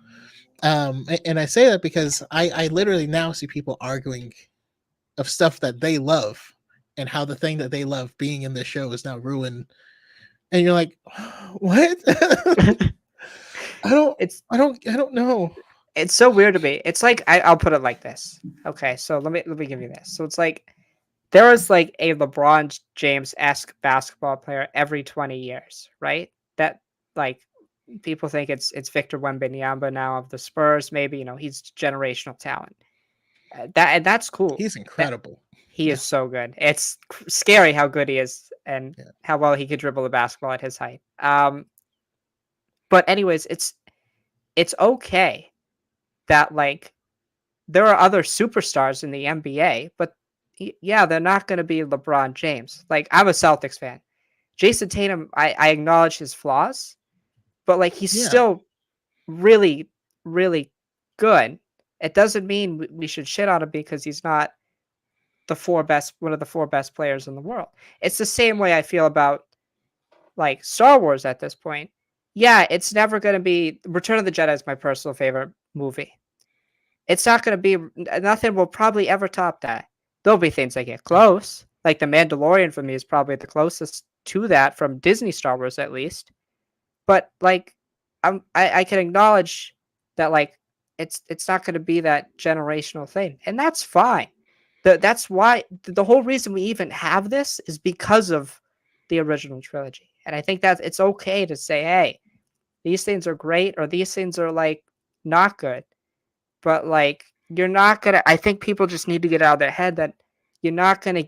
And I say that because I literally now see people arguing of stuff that they love and how the thing that they love being in the show is now ruined. And you're like, what? I don't, it's I don't know. it's so weird to me. It's like I'll put it like this. Okay, so let me give you this. So it's like there is like a LeBron James esque basketball player every 20 years, right? That like people think it's Victor Wembanyama now of the Spurs. Maybe he's generational talent. That's cool. He's That incredible. he Yeah, is so good. It's scary how good he is and yeah, how well he could dribble the basketball at his height. But anyways, it's okay that like there are other superstars in the NBA, but yeah, they're not going to be LeBron James. Like I'm a Celtics fan. Jason Tatum, I acknowledge his flaws, but like he's yeah, still really, really good. It doesn't mean we should shit on him because he's not one of the four best players in the world. It's the same way I feel about like Star Wars at this point. Yeah, it's never going to be Return of the Jedi is my personal favorite movie. It's not gonna be nothing will probably ever top that. There'll be things that get close, like The Mandalorian for me is probably the closest to that from Disney Star Wars at least. But like I can acknowledge that like it's not gonna be that generational thing. And that's fine. That's why the whole reason we even have this is because of the original trilogy. And I think that it's okay to say, hey, these things are great or these things are like not good, but like you're not gonna I think people just need to get out of their head that you're not gonna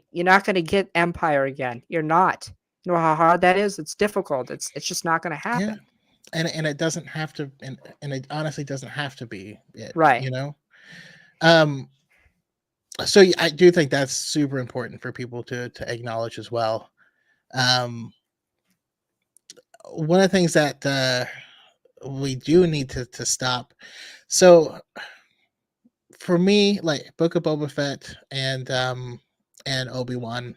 get Empire again. You're not. You know how hard that is? It's difficult. It's just not gonna yeah. happen. And it doesn't have to, and it honestly doesn't have to be it. Right. Um. So I do think that's super important for people to acknowledge as well. Um. One of the things that we do need to stop. So for me, like Book of Boba Fett and Obi-Wan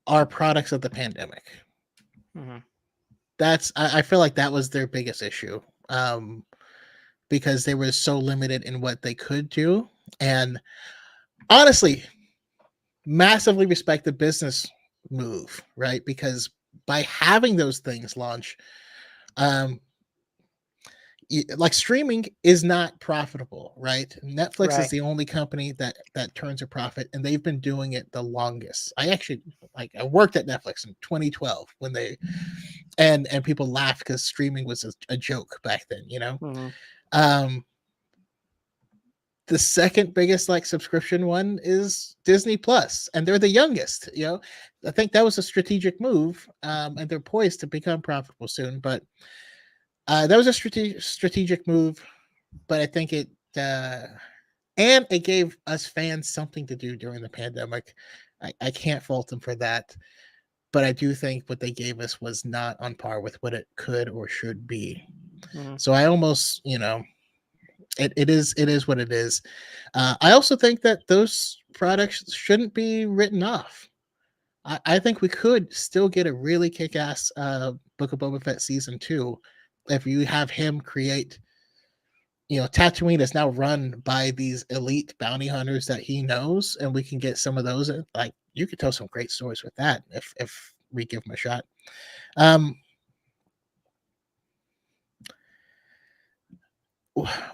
are products of the pandemic. Mhm. I feel like that was their biggest issue. Because they were so limited in what they could do. And honestly, massively respect the business move, right? Because by having those things launch, um, like streaming is not profitable, right? Netflix is Right. the only company that turns a profit, and they've been doing it the longest. I worked at Netflix in 2012 when they and people laughed because streaming was a joke back then, Mhm. Um, the second biggest like subscription one is Disney Plus, and they're the youngest. I think that was a strategic move, and they're poised to become profitable soon. But that was a strategic move. But I think uh, it gave us fans something to do during the pandemic. I can't fault them for that. But I do think what they gave us was not on par with what it could or should be. Mhm. So I almost, it is what it is. I also think that those products shouldn't be written off. I think we could still get a really kick-ass Book of Boba Fett season 2 if you have him create Tatooine is now run by these elite bounty hunters that he knows, and we can get some of those. Like, you could tell some great stories with that if we give them a shot. Um,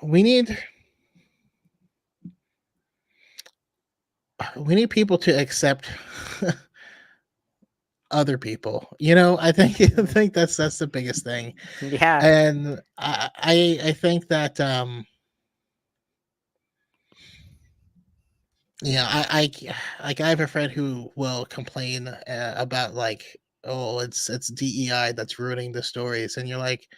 we need people to accept other people. I think that's the biggest thing. Yeah. And I think that I have a friend who will complain about, like, oh, it's DEI that's ruining the stories, and you're like,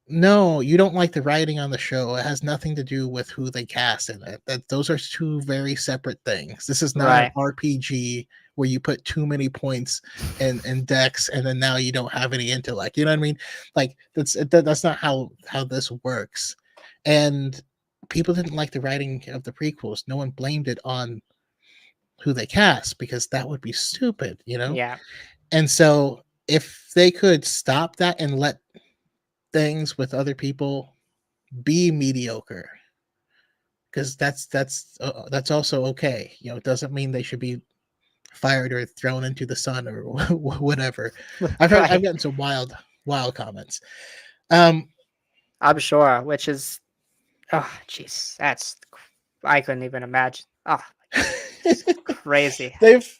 no, you don't like the writing on the show. It has nothing to do with who they cast in it. That those are two very separate things. This is not an Right. RPG where you put too many points in decks, and then now you don't have any intellect. You know what I mean? Like, that's not how this works. And people didn't like the writing of the prequels. No one blamed it on who they cast, because that would be stupid. Yeah. And so if they could stop that and let things with other people be mediocre, because that's also okay. It doesn't mean they should be fired or thrown into the sun or whatever. I've Right. gotten some wild comments. um I'm sure, which is, oh, jeez, I couldn't even imagine. Oh, it's crazy. they've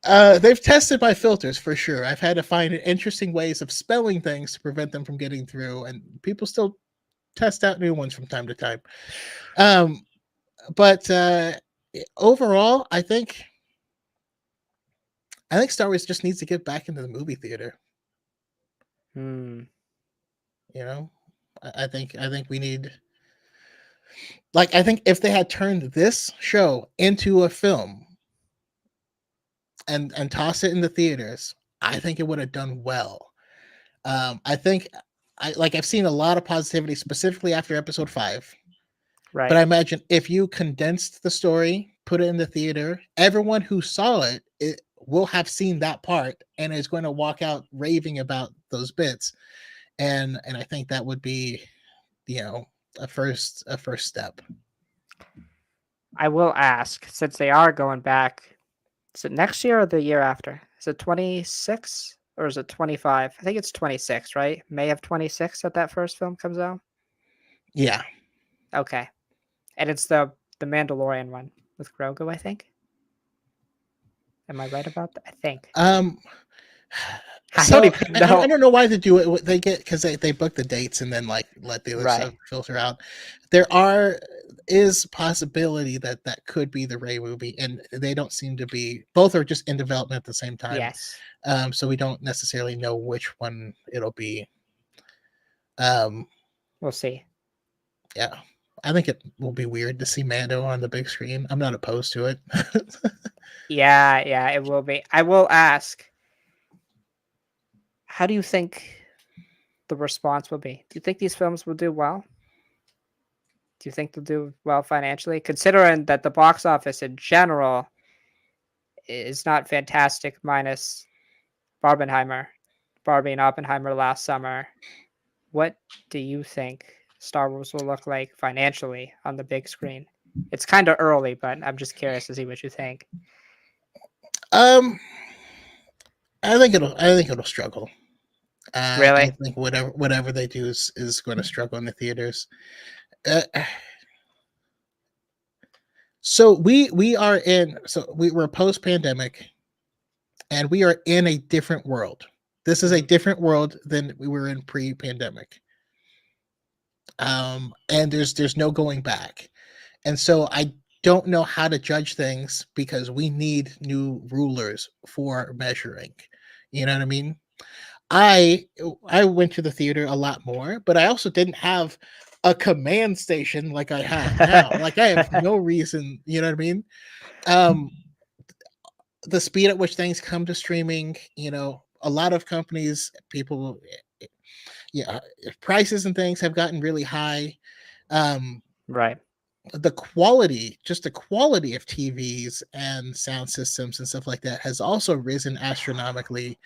they've tested my filters for sure. I've had to find interesting ways of spelling things to prevent them from getting through, and people still test out new ones from time to time. um but overall, I think Star Wars just needs to get back into the movie theater. Hmm. You know, I think we need, like, I think if they had turned this show into a film and tossed it in the theaters, I think it would have done well. I think I've seen a lot of positivity specifically after episode 5, but Right. I imagine if you condensed the story, put it in the theater, everyone who saw it will have seen that part and is going to walk out raving about those bits. And I think that would be, you know, a first step. I will ask, since they are going back, is it next year or the year after? Is it 26 or is it 25? I think it's 26, right? May of 26 that that first film comes out. Yeah. Okay. And it's the Mandalorian one with Grogu, I think. Am I right about that? I think. Um. I don't So even I know. don't know why they do it. They get, because they book the dates and then, like, let the other stuff Right. filter out. There is possibility that that could be the Ray movie, and they don't seem to be. Both are just in development at the same time. Yes. So we don't necessarily know which one it'll be. Um. We'll see. Yeah. I think it will be weird to see Mando on the big screen. I'm not opposed to it. Yeah, yeah, it will be. I will ask, how do you think the response will be? Do you think these films will do well? Do you think they'll do well financially? Considering that the box office in general is not fantastic, minus Barbenheimer, Barbie and Oppenheimer last summer. What do you think Star Wars will look like financially on the big screen? It's kind of early, but I'm just curious to see what you think. um. I think it'll struggle. I Really? think whatever they do is going to struggle in the theaters. Uh, so we're post pandemic, and we are in a different world. This is a Mhm. different world than we were in pre pandemic. And there's no going back. And so I don't know how to judge things, because we need new rulers for measuring. You know what I mean? I I went to the theater a lot more, but I also didn't have a command station like I have now. Like, I have no reason, you know what I mean? Um, the speed at which things come to streaming, a lot of companies, people, yeah, prices and things have gotten really high. Um, Right. just the quality of TVs and sound systems and stuff like that has also risen astronomically.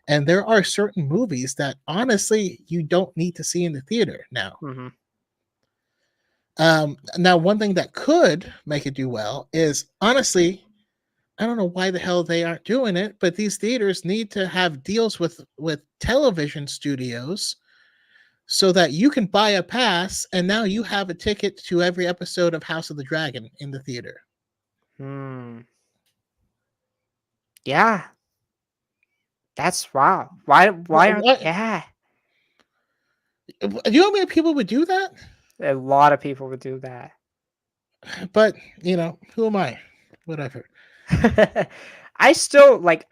And there are certain movies that honestly you don't need to see in the theater now. Mhm. Now, one thing that could make it do well is honestly, I don't know why the hell they aren't doing it, but these theaters need to have deals with television studios so that you can buy a pass and now you have a ticket to every episode of House of the Dragon in the theater. Hmm. Yeah, that's wow. Why aren't What? yeah. Do you know how many people would do that? A lot of people would do that. But who am I? Whatever. I still like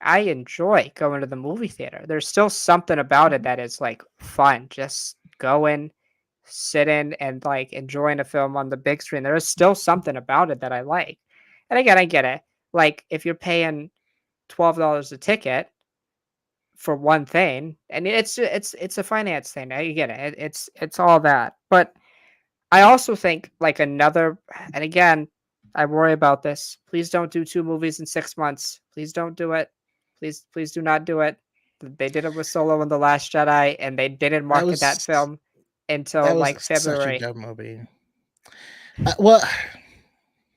I enjoy going to the movie theater. There's still something about it that is like fun. Just going, sitting and like enjoying a film on the big screen. There is still something about it that I like. And again, I get it. Like if you're paying $12 a ticket for one thing, and it's a finance thing. I get it. It's all that. But I also think like another, and again, I worry about this. Please don't do 2 movies in 6 months. Please don't do it. Please do not do it. They did it with Solo and The Last Jedi, and they didn't That market that was film until that was like such a February. dumb movie. Well,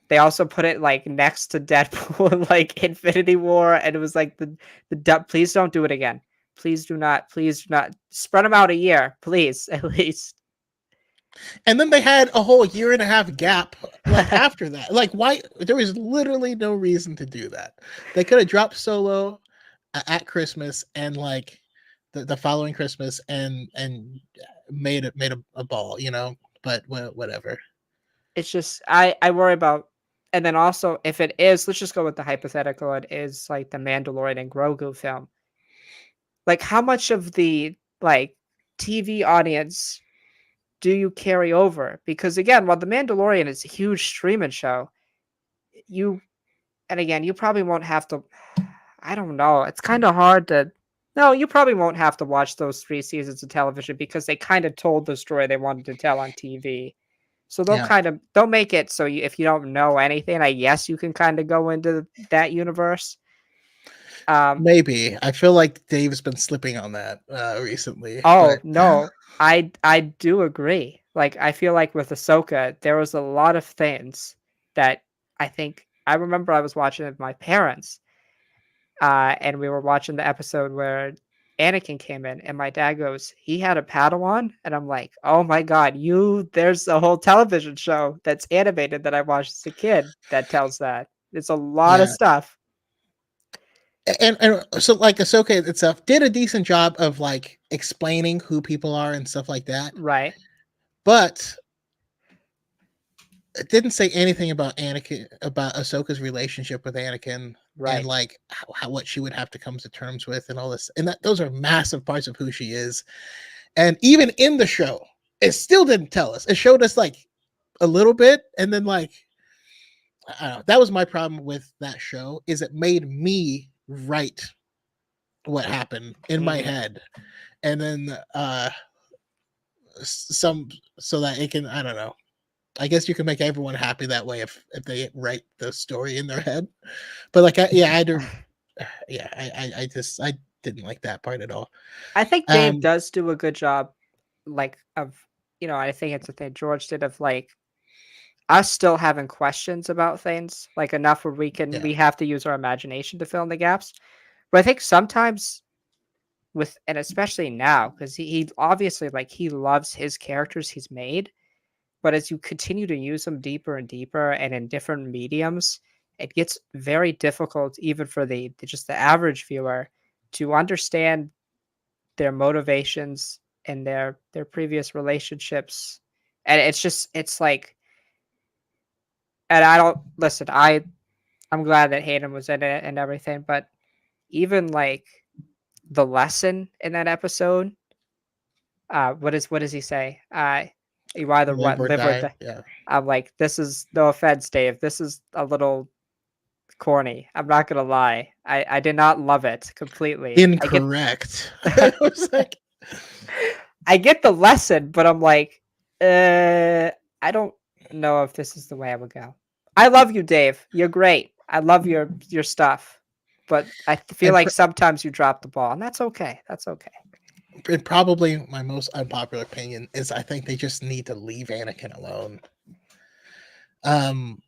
They also put it like next to Deadpool and like Infinity War, and it was like please don't do it again. Please do not spread them out a year, please, at least. and then they had a whole year and a half gap like after that. Like why there was literally no reason to do that. They could have dropped Solo at Christmas and like the following Christmas and made a ball, but whatever. It's just I worry about, and then also if it is, let's just go with the hypothetical, it is like the Mandalorian and Grogu film. Like how much of the like TV audience do you carry over? Because again, while the Mandalorian is a huge streaming show, you and again, you probably won't have to I don't know. It's kind of hard to no, you probably won't have to watch those 3 seasons of television because they kind of told the story they wanted to tell on TV. So Yeah. they'll make it so if you don't know anything, I guess you can kind of go into that universe. Um, Maybe. I feel like Dave's been slipping on that recently, oh but no, I do agree. Like I feel like with Ahsoka, there was a lot of things that I remember I was watching with my parents, and we were watching the episode where Anakin came in, and my dad goes, "He had a Padawan," and I'm like, "Oh my god, there's a whole television show that's animated that I watched as a kid that tells that." It's a lot of yeah. stuff, And so like Ahsoka itself did a decent job of like explaining who people are and stuff like that, right? but it didn't say anything about Ahsoka's relationship with Anakin and Right. like how what she would have to come to terms with and all this. And those are massive parts of who she is. And even in the show, it still didn't tell us. It showed us like a little bit, and then like I don't know. That was my problem with that show. Is it made me write what happened in my Mhm. head, and then some so that it can I don't know. I guess you can make everyone happy that way if they write the story in their head. But like yeah, I don't yeah, I didn't like that part at all. I think Dave Um does do a good job, like, I think it's a thing George did of, like, us still having questions about things, like, enough where yeah, we have to use our imagination to fill in the gaps. But I think sometimes and especially now, because he obviously, like, he loves his characters he's made, but as you continue to use them deeper and deeper and in different mediums, it gets very difficult even for just the average viewer to understand their motivations and their previous relationships. And it's like, and I don't listen, I'm glad that Hayden was in it and everything, but even like the lesson in that episode, what does he say? You either live what or live or die. die. Yeah. I'm like, this is no offense, Dave. This is a little corny. I'm not gonna lie. I did not love it completely. Incorrect. I was like, I get the lesson, but I'm like, I don't know if this is the way I would go. I love you, Dave. You're great. I love your stuff, but I feel and like sometimes you drop the ball, and that's okay. That's okay. And probably my most unpopular opinion is I think they just need to leave Anakin alone. Um,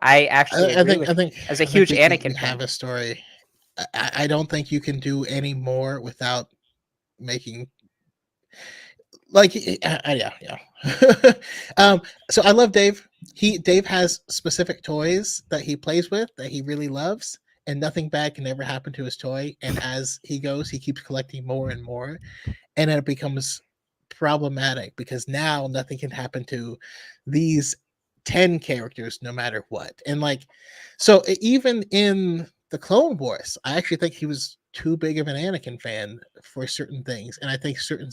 I actually I agree think I with you. think As a I think huge we Anakin have fan. a story. I don't think you can do any more without making like yeah. So I love Dave. Dave has specific toys that he plays with that he really loves, and nothing bad can ever happen to his toy. And as he goes, he keeps collecting more and more, and it becomes problematic because now nothing can happen to these 10 characters no matter what. And like, so even in the Clone Wars, I actually think he was too big of an Anakin fan for certain things, and I think certain,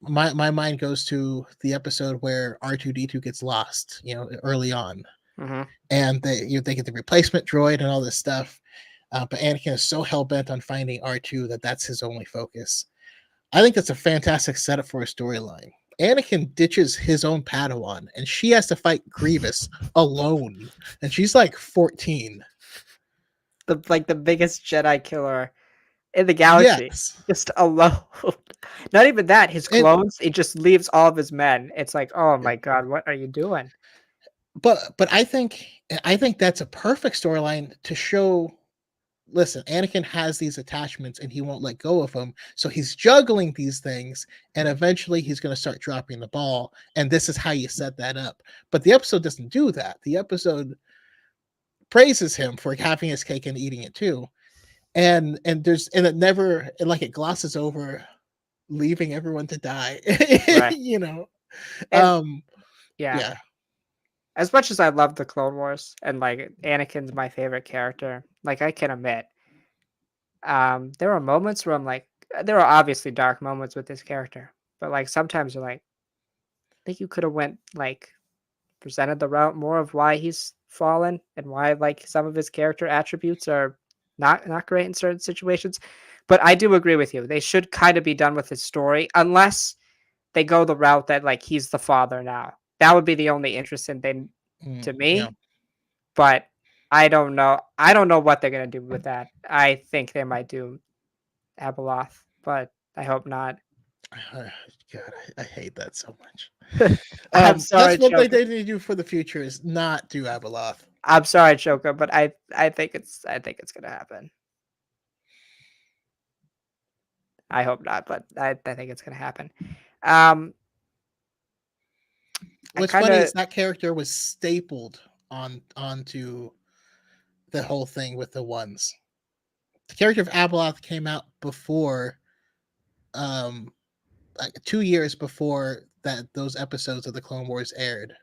my mind goes to the episode where R2D2 gets lost, early on, Hmm. and they get the replacement droid and all this stuff. But Anakin is so hell bent on finding R2 that that's his only focus. I think that's a fantastic setup for a storyline. Anakin ditches his own Padawan, and she has to fight Grievous alone, and she's like 14. The biggest Jedi killer in the galaxy, Yes, just alone. Not even that, his and clones, he just leaves all of his men. It's like, "Oh my god, what are you doing?" but I think that's a perfect storyline to show. Listen, Anakin has these attachments and he won't let go of them. So he's juggling these things and eventually he's going to start dropping the ball. And this is how you set that up. But the episode doesn't do that. The episode praises him for having his cake and eating it too. And it never, like, it glosses over leaving everyone to die. Right. you know. And Um yeah, yeah. as much as I love the Clone Wars and, like, Anakin's my favorite character, like, I can admit, there are moments where I'm like there are obviously dark moments with this character, but, like, sometimes you're like, "I think you coulda went, like, presented the route more of why he's fallen and why like some of his character attributes are not great in certain situations." But I do agree with you. They should kind of be done with his story unless they go the route that like he's the father now. That would be the only interesting thing to Yeah. me. But I don't know. I don't know what they're gonna do with that. I think they might do Abeloth, but I hope not. God, I hate that so much. I'm That's sorry, what they Choco. need to do for the future is not do Abeloth. I'm sorry, Choco, but I think it's gonna happen. I hope not, but I think it's gonna happen. Um, I What's funny is kinda that character was stapled onto the whole thing with the ones. The character of Abeloth came out before, um, like 2 years before that those episodes of the Clone Wars aired.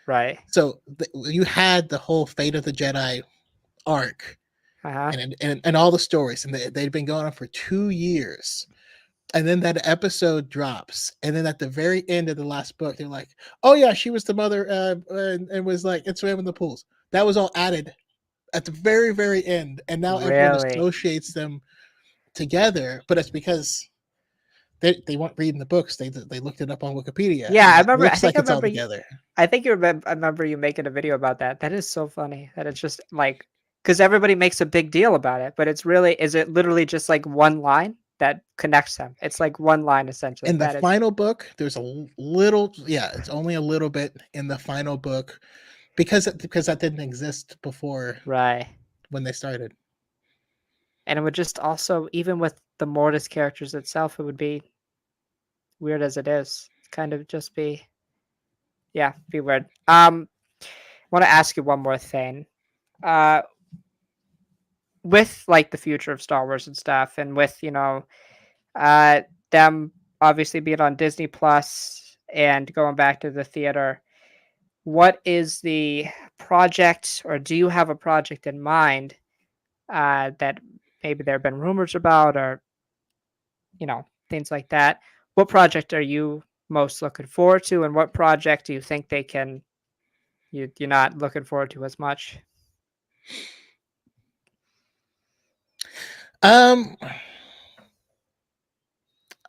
right. So you had the whole Fate of the Jedi arc Uh-huh. and all the stories, and they'd been going on for 2 years. And then that episode drops, and then at the very end of the last book, they're like, "Oh yeah, she was the mother, and was like it swam in the pools." That was all added at the very very end, and now everyone Really? associates them together. But it's because they weren't reading the books; they looked it up on Wikipedia, Yeah, and I it remember looks like it's all together. I think I remember you making a video about that. That is so funny that it's just like because everybody makes a big deal about it, but it's really is it literally just like one line that connects them? It's like one line essentially. In the That is final book, there's a little, yeah, it's only a little bit in the final book because that didn't exist before right. when they started. And it would just also even with the Mortis characters itself, it would be weird as it is. Kind of just be yeah, be weird. Want to ask you one more thing. Uh, with like the future of Star Wars and stuff, and with them obviously being on Disney Plus and going back to the theater, what is the project, or do you have a project in mind that maybe there have been rumors about, or things like that? What project are you most looking forward to, and what project do you think you're not looking forward to as much? Um,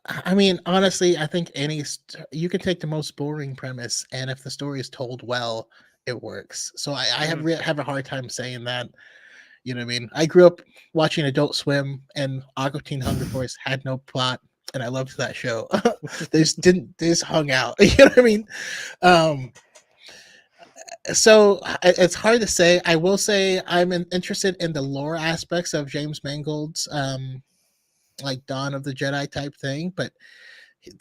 I mean, honestly, I think you can take the most boring premise, and if the story is told well, it works. So I Mhm. have a hard time saying that. You know what I mean? I grew up watching Adult Swim, and Aqua Teen Hunger Force had no plot, and I loved that show. They just hung out. You know what I mean? Um, so it's hard to say. I will say interested in the lore aspects of James Mangold's like Dawn of the Jedi type thing, but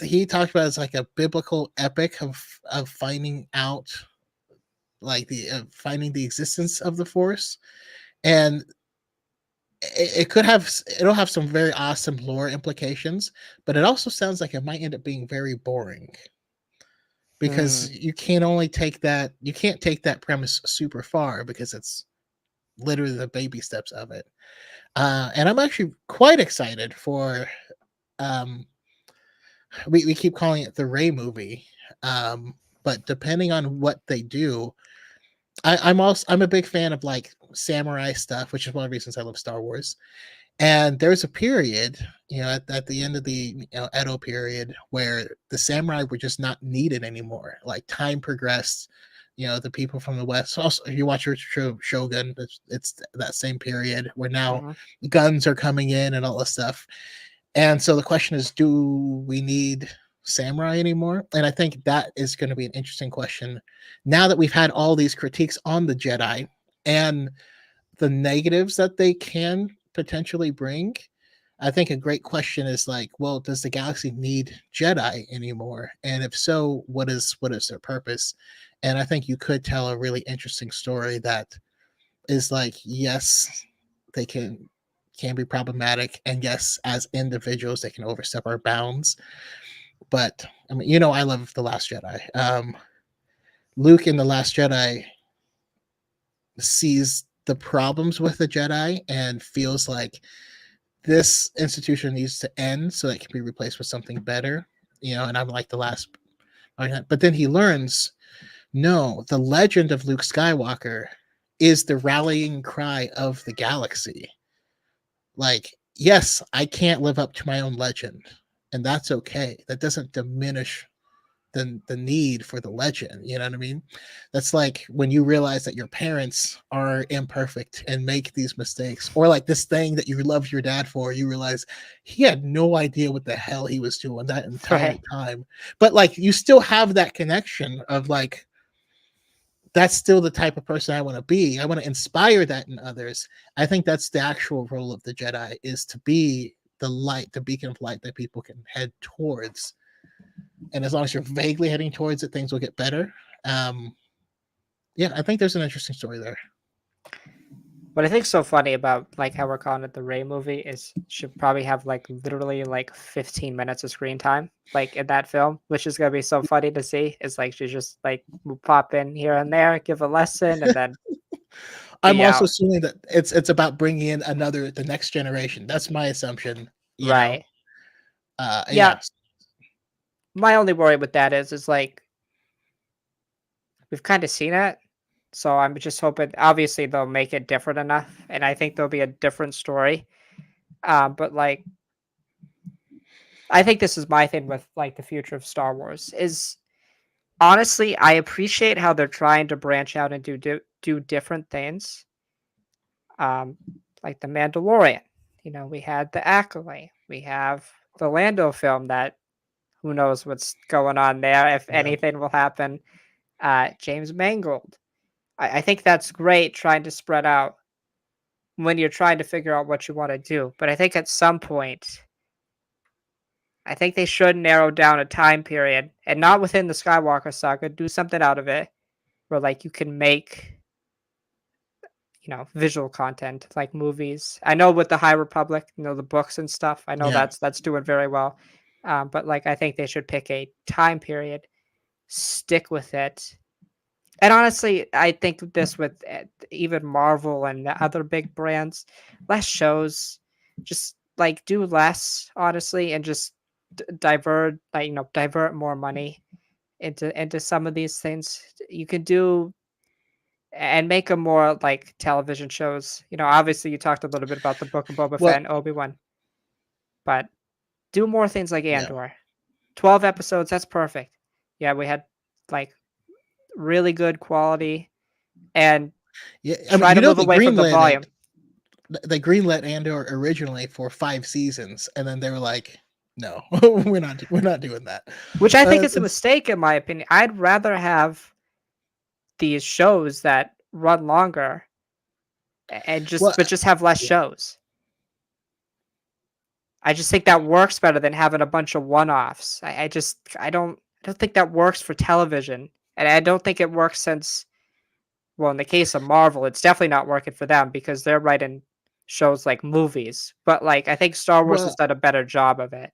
he talked about it as like a biblical epic of finding out like the finding the existence of the Force, and it could have it'll have some very awesome lore implications, but it also sounds like it might end up being very boring because Hmm. you can't take that premise super far because it's literally the baby steps of it. And I'm actually quite excited for um we keep calling it the Ray movie. Um but depending on what they do, I'm a big fan of like samurai stuff, which is one of the reasons I love Star Wars. And there's a period, at the end of the Edo period, where the samurai were just not needed anymore. Like time progressed, the people from the West. Also, if you watch your Shogun, it's that same period where now Hmm. guns are coming in and all this stuff. And so the question is, do we need samurai anymore? And I think that is going to be an interesting question now that we've had all these critiques on the Jedi and the negatives that they can potentially bring. I think a great question is like, well, does the galaxy need Jedi anymore? And if so, what is their purpose? And I think you could tell a really interesting story that is like, yes, they can be problematic, and yes, as individuals, they can overstep our bounds. But I mean, I love the Last Jedi. Luke in the Last Jedi sees the problems with the Jedi and feels like this institution needs to end so that it can be replaced with something better. And I'm like the last, but then he learns, no, the legend of Luke Skywalker is the rallying cry of the galaxy. Like, yes, I can't live up to my own legend, and that's okay. That doesn't diminish the need for the legend. You know what I mean? That's like when you realize that your parents are imperfect and make these mistakes, or like this thing that you love your dad for, you realize he had no idea what the hell he was doing that entire Right. time. But like you still have that connection of like, that's still the type of person I want to be. I want to inspire that in others. I think that's the actual role of the Jedi, is to be the light, the beacon of light that people can head towards. And as long as you're vaguely heading towards it, things will get better. Um, yeah, I think there's an interesting story there. What I think's so funny about like how we're calling it the Ray movie is should probably have like literally like 15 minutes of screen time like in that film, which is gonna be so funny to see. Is like she just like will pop in here and there, give a lesson, and then I'm be also out. assuming that it's about bringing in the next generation. That's my assumption. You know, Right. Yeah. yeah, My only worry with that is like we've kind of seen it. So I'm just hoping obviously they'll make it different enough. And I think there'll be a different story. But like I think this is my thing with like the future of Star Wars is honestly, I appreciate how they're trying to branch out and do different things. Um, like the Mandalorian. We had the Acolyte. We have the Lando film that who knows what's going on there, if yeah. anything will happen. James Mangold. I think that's great trying to spread out when you're trying to figure out what you want to do. But I think at some point, I think they should narrow down a time period and not within the Skywalker saga, do something out of it where like you can make visual content like movies. I know with the High Republic, the books and stuff. I know Yeah. that's doing very well, but like I think they should pick a time period, stick with it, and honestly, I think this with even Marvel and the other big brands, less shows, just like do less honestly, and just divert like divert more money into some of these things. You can do and make them more like television shows. Obviously, you talked a little bit about the Book of Boba Fett Well, and Obi-Wan, but do more things like yeah, Andor. 12 episodes, that's perfect. Yeah, we had like really good quality and yeah. I mean, try to move they away from the greenlit it. volume. they greenlit Andor originally for 5 seasons, and then they were like, "No, we're not doing that." Which I think is a It's mistake in my opinion. I'd rather have these shows that run longer and well, just have less yeah. shows. I just think that works better than having a bunch of one-offs. I don't think that works for television, and I don't think it works since well, in the case of Marvel, it's definitely not working for them because they're writing shows like movies. But like I think Star Wars has Well, done a better job of it.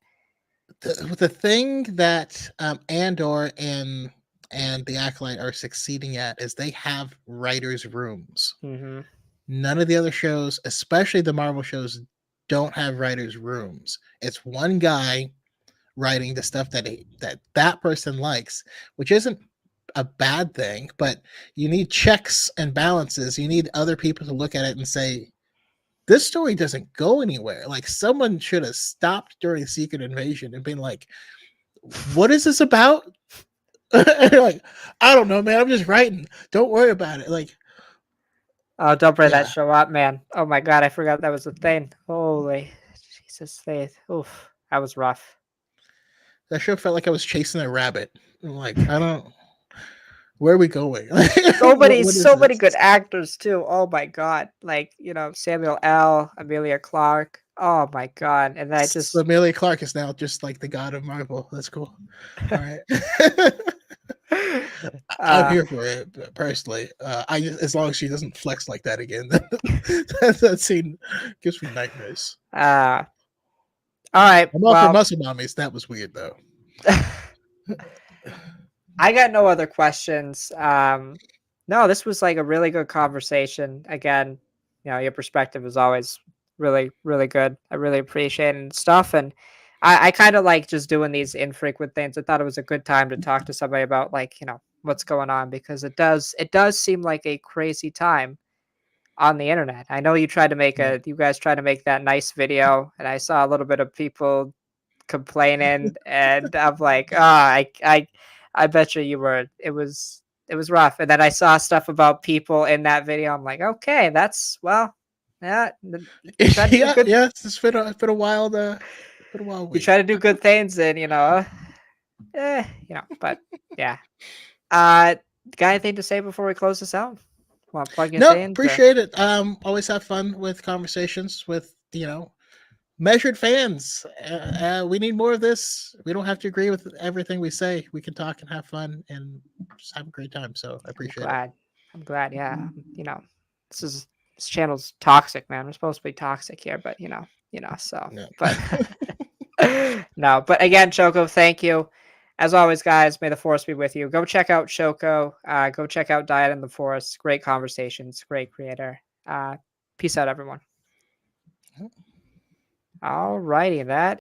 the thing that Andor and the Acolyte are succeeding at is they have writers' rooms. Mhm. None of the other shows, especially the Marvel shows, don't have writers' rooms. It's one guy writing the stuff that person likes, which isn't a bad thing, but you need checks and balances. You need other people to look at it and say, this story doesn't go anywhere. Like someone should have stopped during Secret Invasion and been like, what is this about? Like, I don't know, man. I'm just writing. Don't worry about it. Like, Oh, don't bring that yeah, show up, man. Oh my god, I forgot that was a thing. Holy Jesus faith. Oof. That was rough. that show felt like I was chasing a rabbit. I'm like, I don't. Where are we going? So many, What is so many this? good actors too. Oh my god. Like, Samuel L., Amelia Clark. Oh my god. And then I So just Amelia Clark is now just like the god of Marvel. That's cool. All right. I'm uh here for it personally. As long as she doesn't flex like that again. That scene gives me nightmares. uh all right. I'm all for Well, muscle mommies. That was weird though. I got no other questions. No, this was like a really good conversation. Again, your perspective is always really, really good. I really appreciate it and stuff. And I kind of like just doing these infrequent things. I thought it was a good time to talk to somebody about like, what's going on because it does seem like a crazy time on the internet. I know Yeah. you guys tried to make that nice video and I saw a little bit of people complaining, and I'm like, I bet you were. It was rough. And then I saw stuff about people in that video. I'm like, okay, that's well, yeah. You try to do Yeah, good. yeah. It's been a wild You try week. to do good things, and But yeah. Got anything to say before we close this out? Want to plug your No, things or? appreciate it. Always have fun with conversations with measured fans. We need more of this. We don't have to agree with everything we say. We can talk and have fun and just have a great time. So I I'm appreciate it. glad. I'm glad. Yeah. This is this channel's toxic, man. We're supposed to be toxic here, but so Yeah. but no, but again, Choco, thank you. As always, guys, may the force be with you. Go check out Choco. Go check out Diet in the Forest. Great conversations, great creator. Peace out, everyone. All righty, that